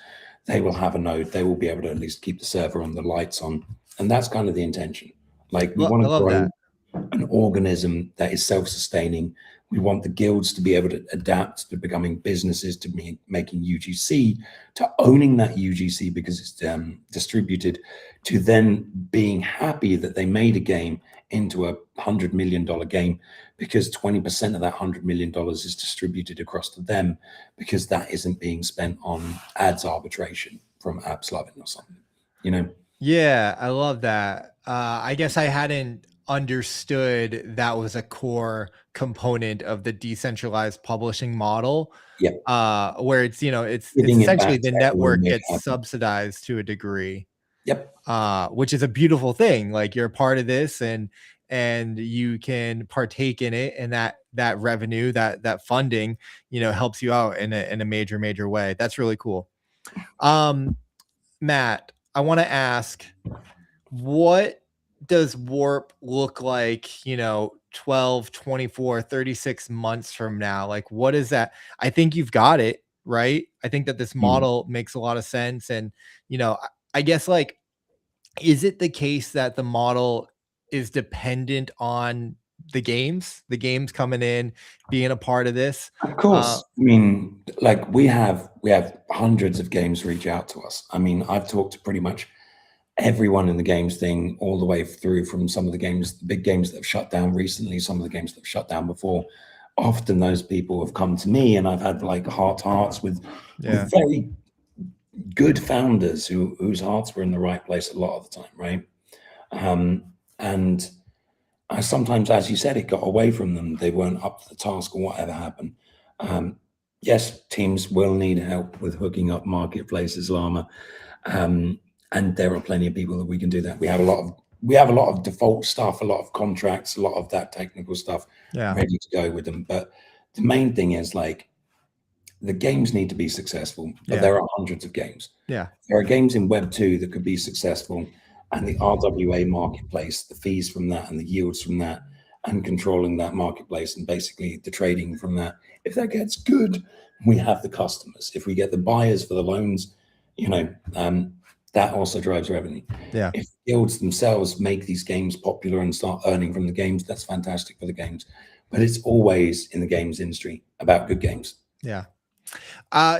They will have a node. They will be able to at least keep the server on, the lights on, and that's kind of the intention. Like we want I to love grow that. an organism that is self-sustaining. We want the guilds to be able to adapt to becoming businesses, to making UGC, to owning that UGC because it's distributed, to then being happy that they made a game into $100 million game because 20% of that $100 million is distributed across to them because that isn't being spent on ads arbitration from AppsLovin or something. Yeah, I love that. I guess I hadn't understood that was a core component of the decentralized publishing model, Yeah, where it's giving it essentially back the to everyone who network made it gets happen. subsidized to a degree, Yep. which is a beautiful thing. Like you're a part of this, and you can partake in it, and that revenue, that funding, helps you out in a major way. That's really cool. Um, Matt, I want to ask, what does Warp look like, 12, 24, 36 months from now? Like, what is that? I think you've got it, right? I think that this Mm. model makes a lot of sense. And, I guess, like, is it the case that the model is dependent on the games coming in, being a part of this? Of Uh, course. I mean, like we have hundreds of games reach out to us. I mean, I've talked to pretty much everyone in the games thing all the way through, from some of the games, the big games that have shut down recently, some of the games that have shut down before. Often those people have come to me and I've had like heart to hearts with yeah. very good founders whose hearts were in the right place a lot of the time, right? And sometimes, as you said, it got away from them. They weren't up to the task or whatever happened. yes, teams will need help with hooking up marketplaces, Llama. And there are plenty of people that we can do that. We have a lot of default stuff, a lot of contracts, a lot of that technical stuff ready to go with them. But the main thing is like the games need to be successful, but there are hundreds of games. Yeah. There are games in Web2 that could be successful, and the RWA marketplace, the fees from that and the yields from that, and controlling that marketplace and basically the trading from that. If that gets good, we have the customers. If we get the buyers for the loans, that also drives revenue. Yeah. If guilds themselves make these games popular and start earning from the games, that's fantastic for the games. But it's always in the games industry about good games. Yeah.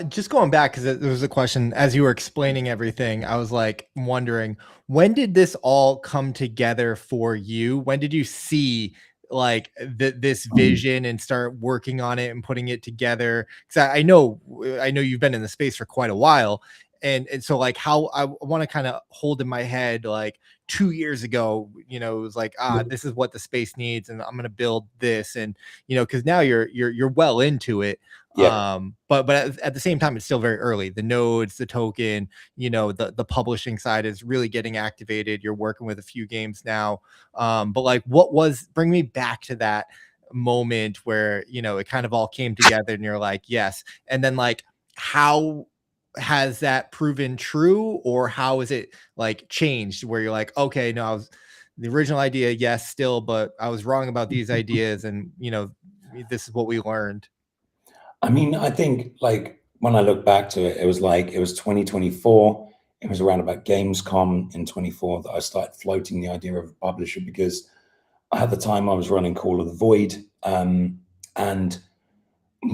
Just going back, because there was a question as you were explaining everything, I was like wondering, when did this all come together for you? When did you see like this vision and start working on it and putting it together? Because I know you've been in the space for quite a while. And so like how I want to kind of hold in my head, like 2 years ago, it was like, this is what the space needs, and I'm going to build this. And, because now you're well into it. Yeah. But at the same time, it's still very early. The nodes, the token, the publishing side is really getting activated. You're working with a few games now. But like, bring me back to that moment where, it kind of all came together and you're like, yes. And then like, how has that proven true, or how is it like changed where you're like, okay, no, I was the original idea. Yes, still, but I was wrong about these ideas. And, this is what we learned. I mean, I think like when I look back to it, it was 2024. It was around about Gamescom in 24 that I started floating the idea of a publisher, because at the time I was running Call of the Void, and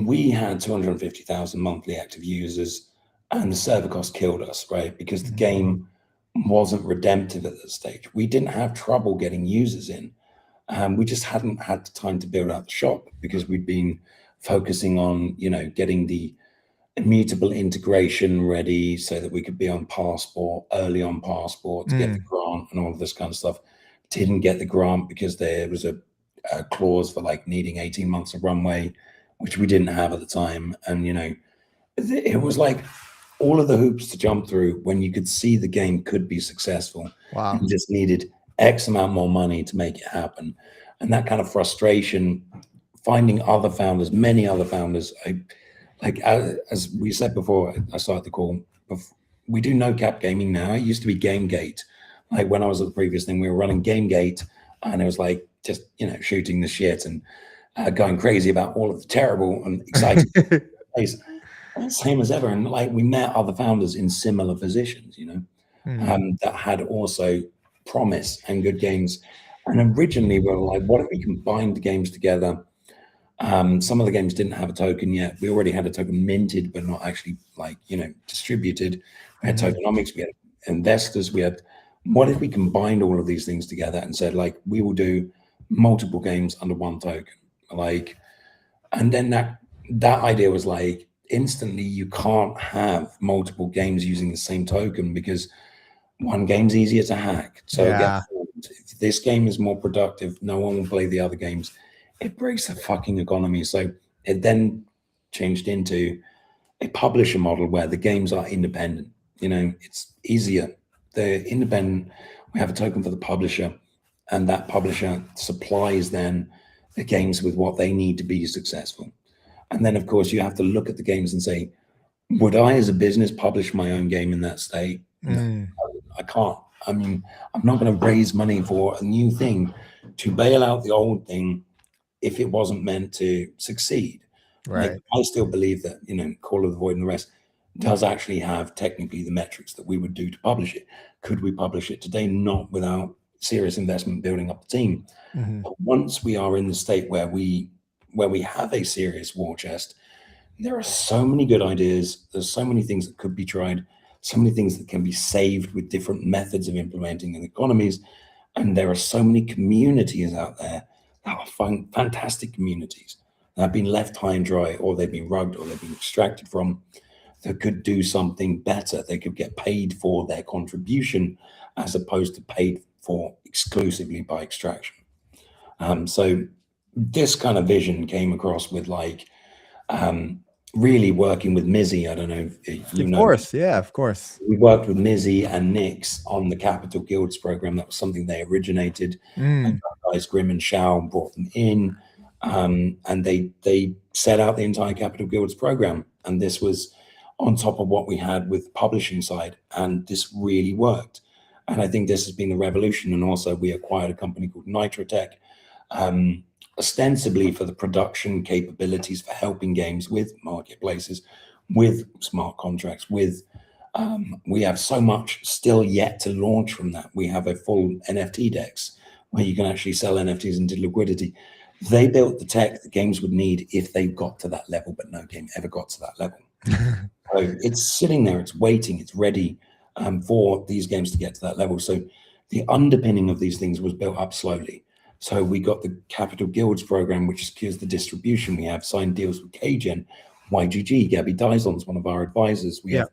we had 250,000 monthly active users, and the server cost killed us, right? Because the game wasn't redemptive at that stage. We didn't have trouble getting users in. We just hadn't had the time to build out the shop because we'd been focusing on, getting the immutable integration ready so that we could be on Passport, early on Passport to get the grant and all of this kind of stuff. Didn't get the grant because there was a clause for like needing 18 months of runway, which we didn't have at the time. And, it was like all of the hoops to jump through when you could see the game could be successful. Wow. You just needed X amount more money to make it happen. And that kind of frustration, finding other founders, many other founders, as we said before, I started the call, we do no cap gaming now. It used to be GameGate. Like when I was at the previous thing, we were running GameGate, and it was like just, shooting the shit and going crazy about all of the terrible and exciting plays. Same as ever. And like we met other founders in similar positions, that had also promise and good games. And originally we were like, what if we combine the games together? Some of the games didn't have a token yet. We already had a token minted, but not actually distributed. We had tokenomics, we had investors, what if we combined all of these things together and said, like, we will do multiple games under one token? And then that idea was like, instantly you can't have multiple games using the same token because one game's easier to hack. So if this game is more productive, no one will play the other games. It breaks the fucking economy. So it then changed into a publisher model where the games are independent. It's easier. They're independent. We have a token for the publisher, and that publisher supplies then the games with what they need to be successful. And then, of course, you have to look at the games and say, would I as a business publish my own game in that state? No, I can't. I mean, I'm not going to raise money for a new thing to bail out the old thing if it wasn't meant to succeed. Right. Like, I still believe that, Call of the Void and the rest does actually have technically the metrics that we would do to publish it. Could we publish it today? Not without serious investment building up the team. But once we are in the state where we have a serious war chest, there are so many good ideas. There's so many things that could be tried, so many things that can be saved with different methods of implementing in economies. And there are so many communities out there that are fantastic communities that have been left high and dry, or they've been rugged, or they've been extracted from, that could do something better. They could get paid for their contribution as opposed to paid for exclusively by extraction. So this kind of vision came across with really working with Mizzy. I don't know if you Of know. course, yeah, of course. We worked with Mizzy and Nix on the Capital Guilds program. That was something they originated. And guys, Grim and Shao brought them in, and they set out the entire Capital Guilds program. And this was on top of what we had with publishing side, and this really worked. And I think this has been the revolution. And also, we acquired a company called Nitrotech, ostensibly for the production capabilities for helping games with marketplaces, with smart contracts, with we have so much still yet to launch from that. We have a full NFT DEX where you can actually sell NFTs into liquidity. They built the tech that games would need if they got to that level, but no game ever got to that level. So it's sitting there, it's waiting, it's ready for these games to get to that level. So the underpinning of these things was built up slowly. So we got the Capital Guilds program, which secures the distribution. We have signed deals with KGen, YGG, Gabby Dizon's one of our advisors. We have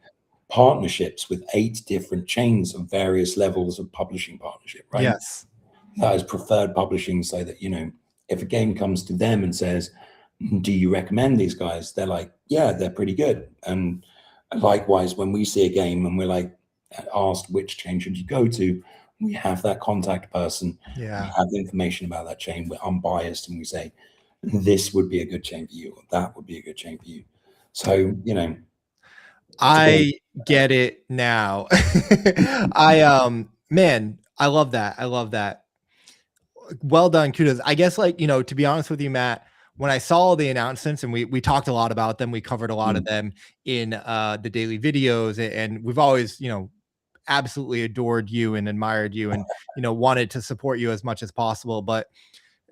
partnerships with 8 different chains of various levels of publishing partnership, right? Yes. That is preferred publishing, so that, you know, if a game comes to them and says, do you recommend these guys? They're like, yeah, they're pretty good. And likewise, when we see a game and we're like asked which chain should you go to, we have that contact person. Yeah. We have the information about that chain. We're unbiased, and we say, this would be a good chain for you, or that would be a good chain for you. So, you know, I get it now. Man, I love that. I love that. Well done. Kudos. I guess, like, you know, to be honest with you, Matt, when I saw the announcements, and we talked a lot about them, we covered a lot of them in the daily videos, and we've always, you know, absolutely adored you and admired you, and, you know, wanted to support you as much as possible. But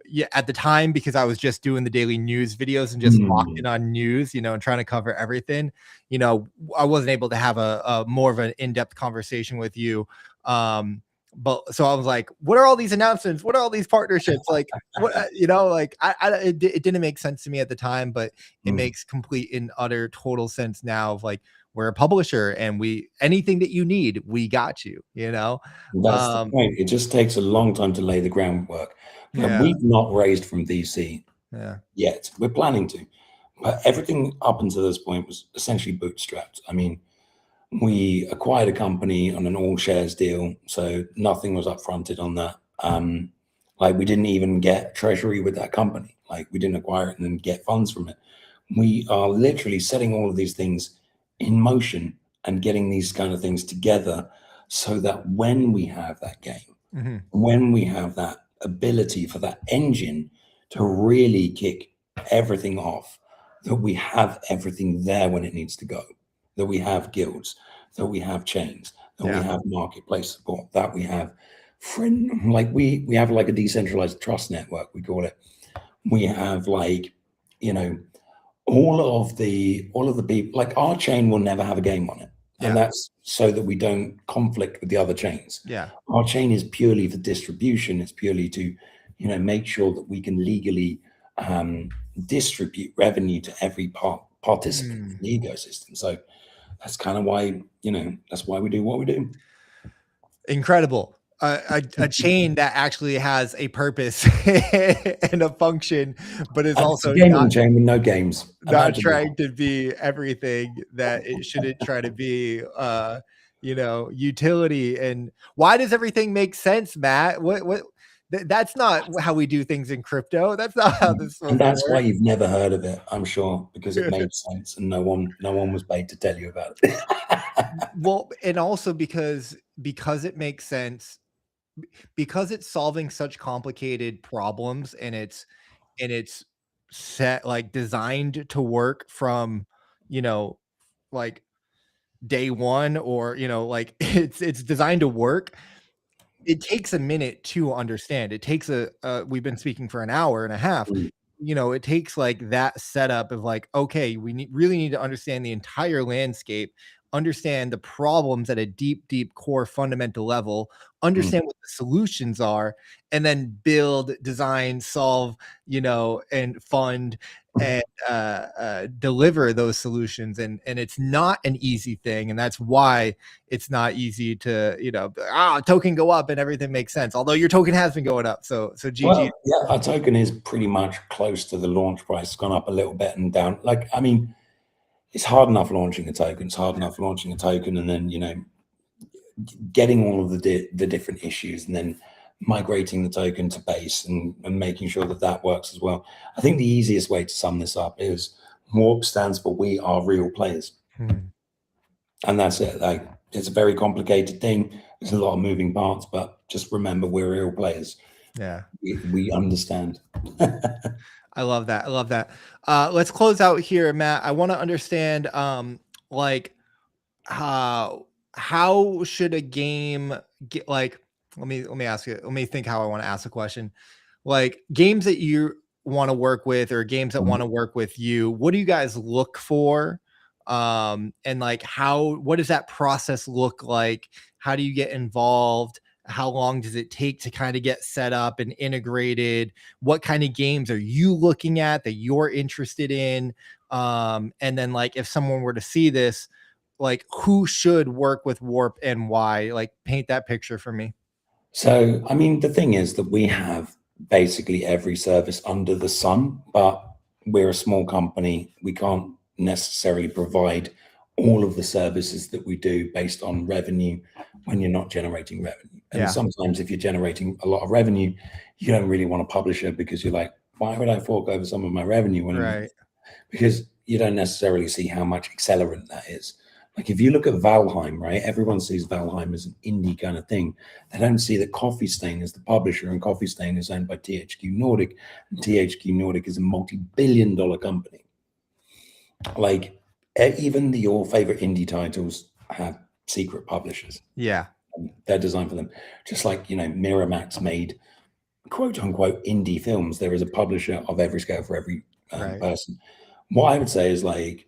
yeah, at the time, because I was just doing the daily news videos and just locked in on news, you know, and trying to cover everything, you know, I wasn't able to have a more of an in-depth conversation with you. But so I was like, what are all these announcements? What are all these partnerships? Like, what, you know, like it didn't make sense to me at the time, but it makes complete and utter total sense now of, like, we're a publisher, and anything that you need, we got you, you know? That's the point. It just takes a long time to lay the groundwork. But we've not raised from VC yet. We're planning to. But everything up until this point was essentially bootstrapped. I mean, we acquired a company on an all shares deal, so nothing was upfronted on that. Like, we didn't even get treasury with that company. Like, we didn't acquire it and then get funds from it. We are literally setting all of these things in motion and getting these kind of things together, so that when we have that game, when we have that ability for that engine to really kick everything off, that we have everything there when it needs to go, that we have guilds, that we have chains, that we have marketplace support, that we have we have like a decentralized trust network, we call it. We have, like, you know, all of the people, like, our chain will never have a game on it. And that's so that we don't conflict with the other chains. Our chain is purely for distribution. It's purely to, you know, make sure that we can legally distribute revenue to every participant in the ecosystem. So that's kind of why, you know, that's why we do what we do. Incredible. A chain that actually has a purpose and a function, but is also a gaming chain with no games. Not trying to be everything that it shouldn't try to be. You know, utility. And why does everything make sense, Matt? What? That's not how we do things in crypto. That's not how this. And that's why you've never heard of it, I'm sure, because it made sense, and no one was paid to tell you about it. Well, and also because it makes sense, because it's solving such complicated problems, and it's set, like, designed to work from, you know, like, day one, or, you know, like, it's designed to work. It takes a minute to understand. It takes we've been speaking for an hour and a half. You know, it takes, like, that setup of, like, okay, we really need to understand the entire landscape, understand the problems at a deep core fundamental level, understand what the solutions are, and then build, design, solve, you know, and fund and deliver those solutions. And it's not an easy thing, and that's why it's not easy to, you know, token go up and everything makes sense, although your token has been going up. So GG. Well, yeah, our token is pretty much close to the launch price. It's gone up a little bit and down. Like, I mean, it's hard enough launching a token. It's hard enough launching a token, and then getting all of the different issues, and then migrating the token to base and making sure that that works as well. I think the easiest way to sum this up is WARP stands for We Are Real Players. And that's it. Like, it's a very complicated thing. There's a lot of moving parts, but just remember, we're real players. Yeah. We understand. I love that. I love that. Let's close out here, Matt. I want to understand, like, how should a game get, like, let me ask you, let me think how I want to ask the question. Like, games that you want to work with, or games that want to work with you, what do you guys look for? And like, what does that process look like? How do you get involved? How long does it take to kind of get set up and integrated? What kind of games are you looking at that you're interested in? And then, like, if someone were to see this, like, who should work with Warp and why? Like, paint that picture for me. So, I mean, the thing is that we have basically every service under the sun, but we're a small company. We can't necessarily provide all of the services that we do based on revenue when you're not generating revenue. And sometimes if you're generating a lot of revenue, you don't really want to publish it because you're like, why would I fork over some of my revenue when because you don't necessarily see how much accelerant that is. Like, if you look at Valheim, right? Everyone sees Valheim as an indie kind of thing. They don't see that Coffee Stain is the publisher, and Coffee Stain is owned by THQ Nordic, and THQ Nordic is a multi-billion-dollar company. Like, even your favorite indie titles have secret publishers. Yeah. They're designed for them. Just like, Miramax made quote unquote indie films. There is a publisher of every scale for every person. What I would say is, like,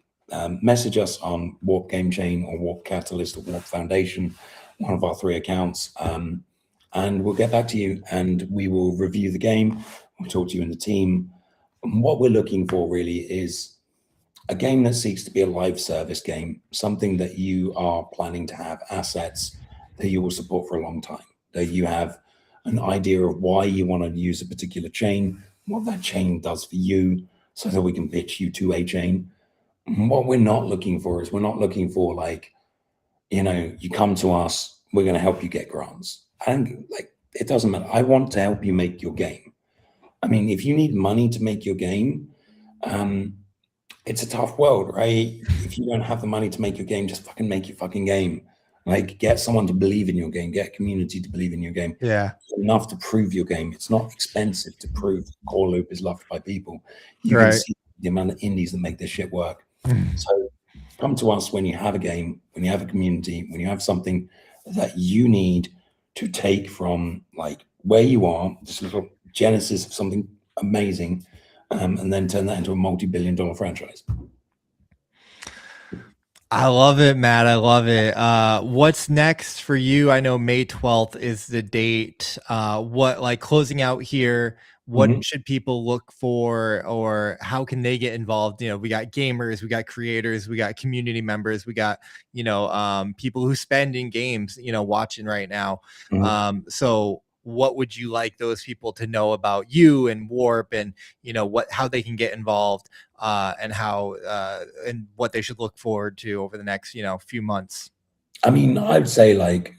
message us on Warp Game Chain or Warp Catalyst or Warp Foundation, one of our 3 accounts, and we'll get back to you and we will review the game. We'll talk to you in the team. And what we're looking for really is a game that seeks to be a live service game, something that you are planning to have assets that you will support for a long time, that you have an idea of why you want to use a particular chain, what that chain does for you, so that we can pitch you to a chain. What we're not looking for is, we're not looking for, like, you come to us, we're going to help you get grants. And, like, it doesn't matter. I want to help you make your game. I mean, if you need money to make your game, it's a tough world, right? If you don't have the money to make your game, just fucking make your fucking game. Like, get someone to believe in your game, get a community to believe in your game. Yeah. Enough to prove your game. It's not expensive to prove Core Loop is loved by people. You can see the amount of indies that make this shit work. So come to us when you have a game, when you have a community, when you have something that you need to take from, like, where you are, this little genesis of something amazing, and then turn that into a multi-billion-dollar franchise. I love it, Matt. I love it. What's next for you? I know May 12th is the date. What, like, closing out here, what should people look for, or how can they get involved? We got gamers, we got creators, we got community members, we got, people who spend in games, watching right now. So what would you like those people to know about you and Warp, and how they can get involved, and how and what they should look forward to over the next few months? I mean, I'd say, like,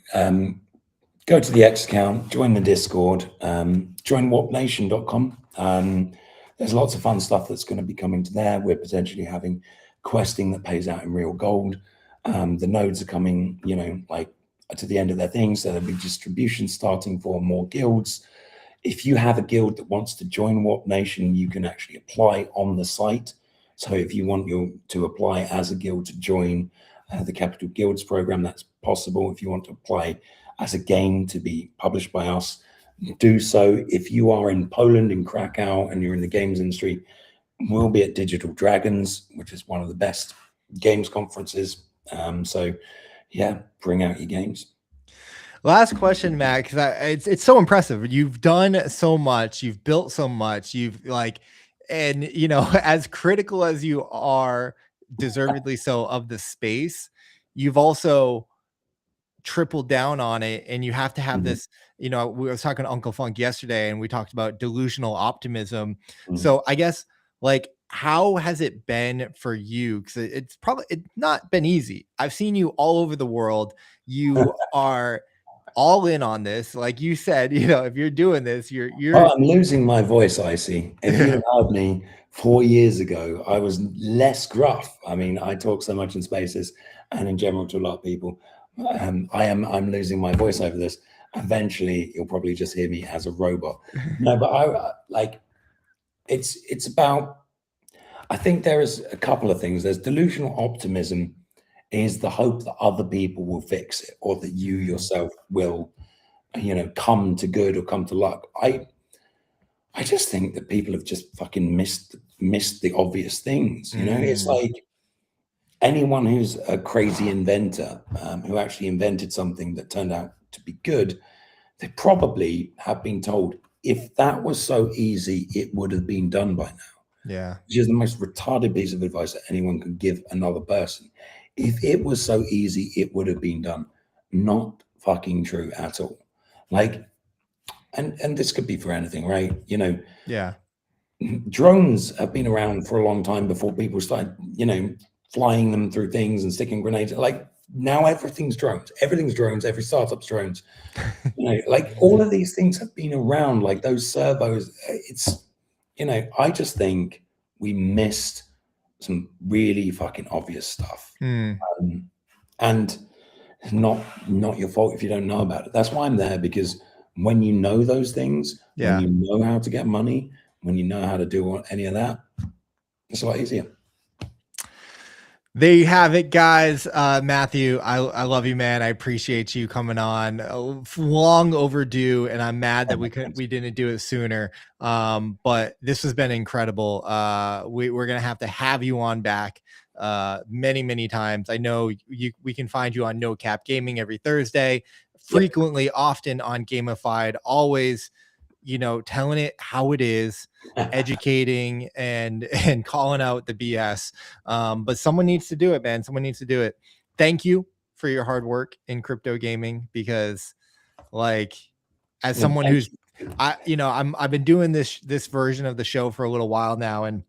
go to the X account, join the Discord, join warpnation.com. There's lots of fun stuff that's going to be coming to there. We're potentially having questing that pays out in real gold. The nodes are coming, like, to the end of their thing, so there'll be distribution starting for more guilds. If you have a guild that wants to join Warp Nation, you can actually apply on the site. So if you want to apply as a guild to join the Capital Guilds program, that's possible. If you want to apply as a game to be published by us, do so. If you are in Poland, in Krakow, and you're in the games industry, we'll be at Digital Dragons, which is one of the best games conferences. So yeah, bring out your games. Last question, Matt, because it's so impressive. You've done so much, you've built so much, you've, like, and as critical as you are, deservedly so, of the space, you've also tripled down on it, and you have to have this. We was talking to Uncle Funk yesterday, and we talked about delusional optimism. So I guess, like, how has it been for you? Because it's not been easy. I've seen you all over the world. You are all in on this. Like you said, if you're doing this, Oh, I'm losing my voice, Icy. If you'd have heard me 4 years ago, I was less gruff. I mean, I talk so much in spaces and in general to a lot of people. I'm losing my voice over this. Eventually, you'll probably just hear me as a robot. No, but I like it's about. I think there is a couple of things. There's delusional optimism, is the hope that other people will fix it, or that you yourself will, come to good or come to luck. I just think that people have just fucking missed the obvious things. It's like anyone who's a crazy inventor, who actually invented something that turned out to be good, they probably have been told, if that was so easy, it would have been done by now. Yeah. Which is the most retarded piece of advice that anyone could give another person. If it was so easy, it would have been done. Not fucking true at all. Like, and this could be for anything, right? Yeah. Drones have been around for a long time before people started, flying them through things and sticking grenades. Like, now everything's drones. Everything's drones. Every startup's drones. Like, all of these things have been around. Like those servos. It's, I just think we missed some really fucking obvious stuff. And not your fault if you don't know about it. That's why I'm there, because when you know those things, when you know how to get money, when you know how to do any of that, it's a lot easier. There you have it, guys. Matthew, I love you, man. I appreciate you coming on. Long overdue, and I'm mad that we didn't do it sooner. But this has been incredible. We're gonna have to have you on back many times. I know we can find you on No Cap Gaming every Thursday, frequently, often on Gamified, always, telling it how it is, educating and calling out the BS. But someone needs to do it, man. Someone needs to do it. Thank you for your hard work in crypto gaming, because as someone who's, I've been doing this version of the show for a little while now, and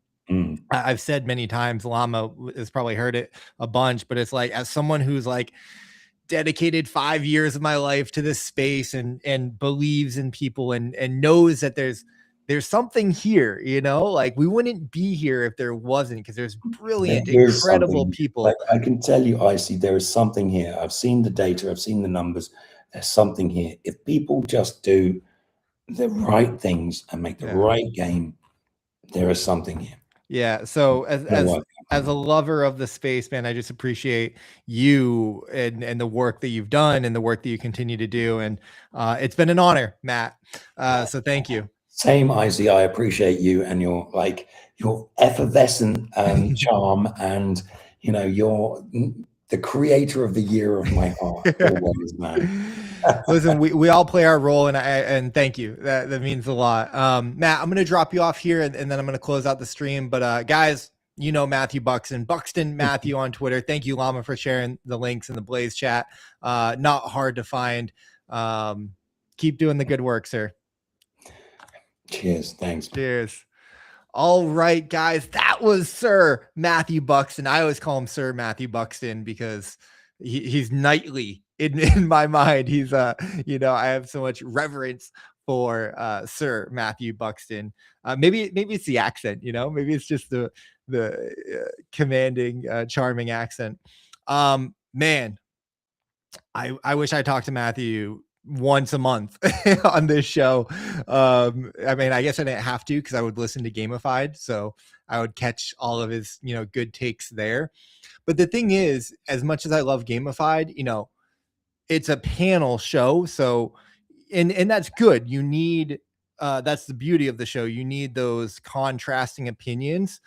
I've said many times, Llama has probably heard it a bunch, but it's like, as someone who's dedicated 5 years of my life to this space and believes in people and knows that there's something here, we wouldn't be here if there wasn't, because there's brilliant, incredible people. Like, I can tell you, Icy, there is something here. I've seen the data, I've seen the numbers. There's something here. If people just do the right things and make the right game, there is something here. Yeah. So as a lover of the space, man, I just appreciate you and the work that you've done and the work that you continue to do. And it's been an honor, Matt. So thank you. Same, Icy. I appreciate you and your effervescent charm, and you're the creator of the year of my heart. Always, man. Listen, we all play our role, and thank you. That means a lot. Matt, I'm gonna drop you off here, and then I'm gonna close out the stream. But guys, Matthew Buxton Matthew on Twitter. Thank you, Llama, for sharing the links in the Blaze chat. Not hard to find. Keep doing the good work, sir. Cheers. Thanks. Cheers. All right, guys, that was Sir Matthew Buxton. I always call him Sir Matthew Buxton because he's knightly in my mind. He's I have so much reverence for Sir Matthew Buxton. Maybe it's the accent, maybe it's just the commanding, charming accent. Man, I wish I talked to Matthew once a month on this show. I mean, I guess I didn't have to, because I would listen to Gamified, so I would catch all of his good takes there. But the thing is, as much as I love Gamified, it's a panel show, so and that's good. You need that's the beauty of the show. You need those contrasting opinions.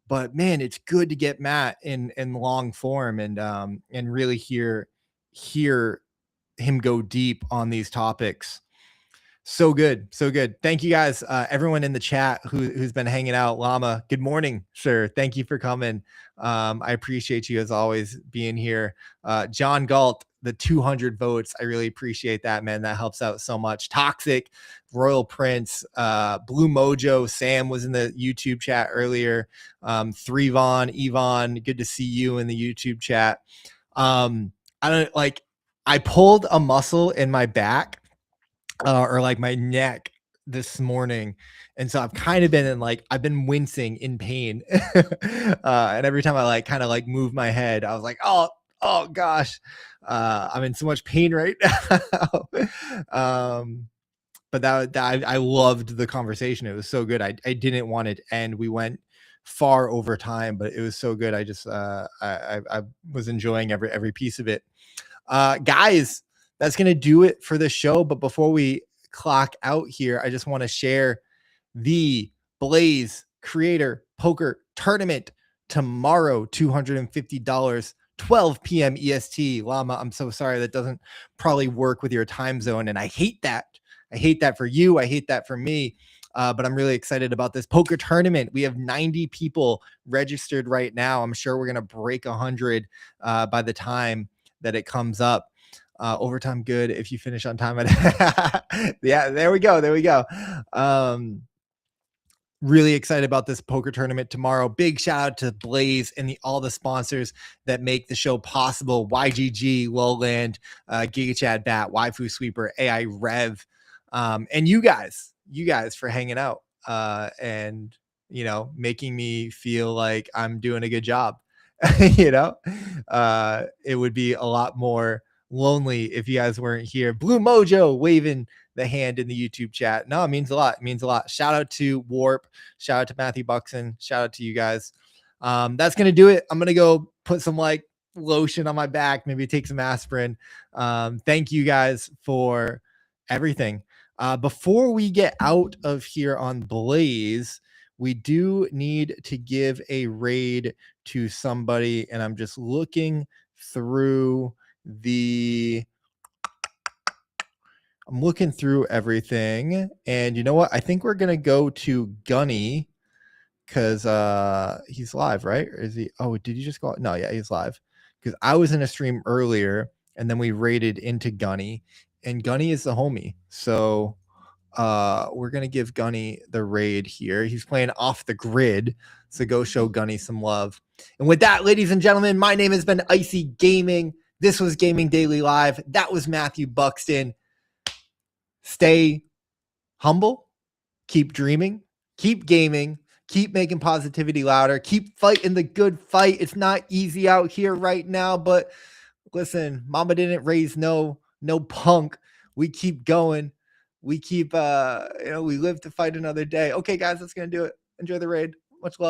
But man, it's good to get Matt in long form and really hear him go deep on these topics. So good. So good. Thank you guys. Everyone in the chat who's been hanging out. Llama, good morning, sir. Thank you for coming. I appreciate you as always being here. John Galt, the 200 votes. I really appreciate that, man. That helps out so much. Toxic, Royal Prince, Blue Mojo, Sam was in the YouTube chat earlier. Threvon, Yvonne, good to see you in the YouTube chat. I don't like, I pulled a muscle in my back or like my neck this morning. And so I've kind of been in like, I've been wincing in pain. And every time I like kind of like move my head, I was like, oh gosh, I'm in so much pain right now. But I loved the conversation. It was so good. I didn't want it to end. We went far over time, but it was so good. I just, I was enjoying every piece of it. Guys, that's going to do it for the show. But before we clock out here, I just want to share the Blaze Creator Poker Tournament tomorrow, $250, 12 p.m. EST. Llama, I'm so sorry. That doesn't probably work with your time zone. And I hate that. I hate that for you. I hate that for me. But I'm really excited about this poker tournament. We have 90 people registered right now. I'm sure we're going to break 100 by the time that it comes up. Overtime good if you finish on time. Yeah, there we go. Really excited about this poker tournament tomorrow. Big shout out to Blaze and all the sponsors that make the show possible. YGG, Lowland, GigaChad Bat, Waifu Sweeper, AI Rev, and you guys for hanging out and making me feel like I'm doing a good job. It would be a lot more lonely if you guys weren't here. Blue Mojo waving the hand in the YouTube chat. No, it means a lot. It means a lot. Shout out to Warp. Shout out to Matthew Buxton. Shout out to you guys. That's going to do it. I'm going to go put some like lotion on my back, maybe take some aspirin. Thank you guys for everything. Before we get out of here on Blaze, we do need to give a raid to somebody. And I'm just looking through I'm looking through everything, and you know what? I think we're gonna go to Gunny because he's live, right? Or is he? Oh, did you just go? No, yeah, he's live. Because I was in a stream earlier, and then we raided into Gunny, and Gunny is the homie. So we're gonna give Gunny the raid here. He's playing Off the Grid, so go show Gunny some love. And with that, ladies and gentlemen, my name has been Icy Gaming. This was Gaming Daily Live. That was Matthew Buxton. Stay humble, keep dreaming, keep gaming, keep making positivity louder, keep fighting the good fight. It's not easy out here right now, but listen, mama didn't raise no punk. We keep going. We keep we live to fight another day. Okay, guys, that's gonna do it. Enjoy the raid. Much love.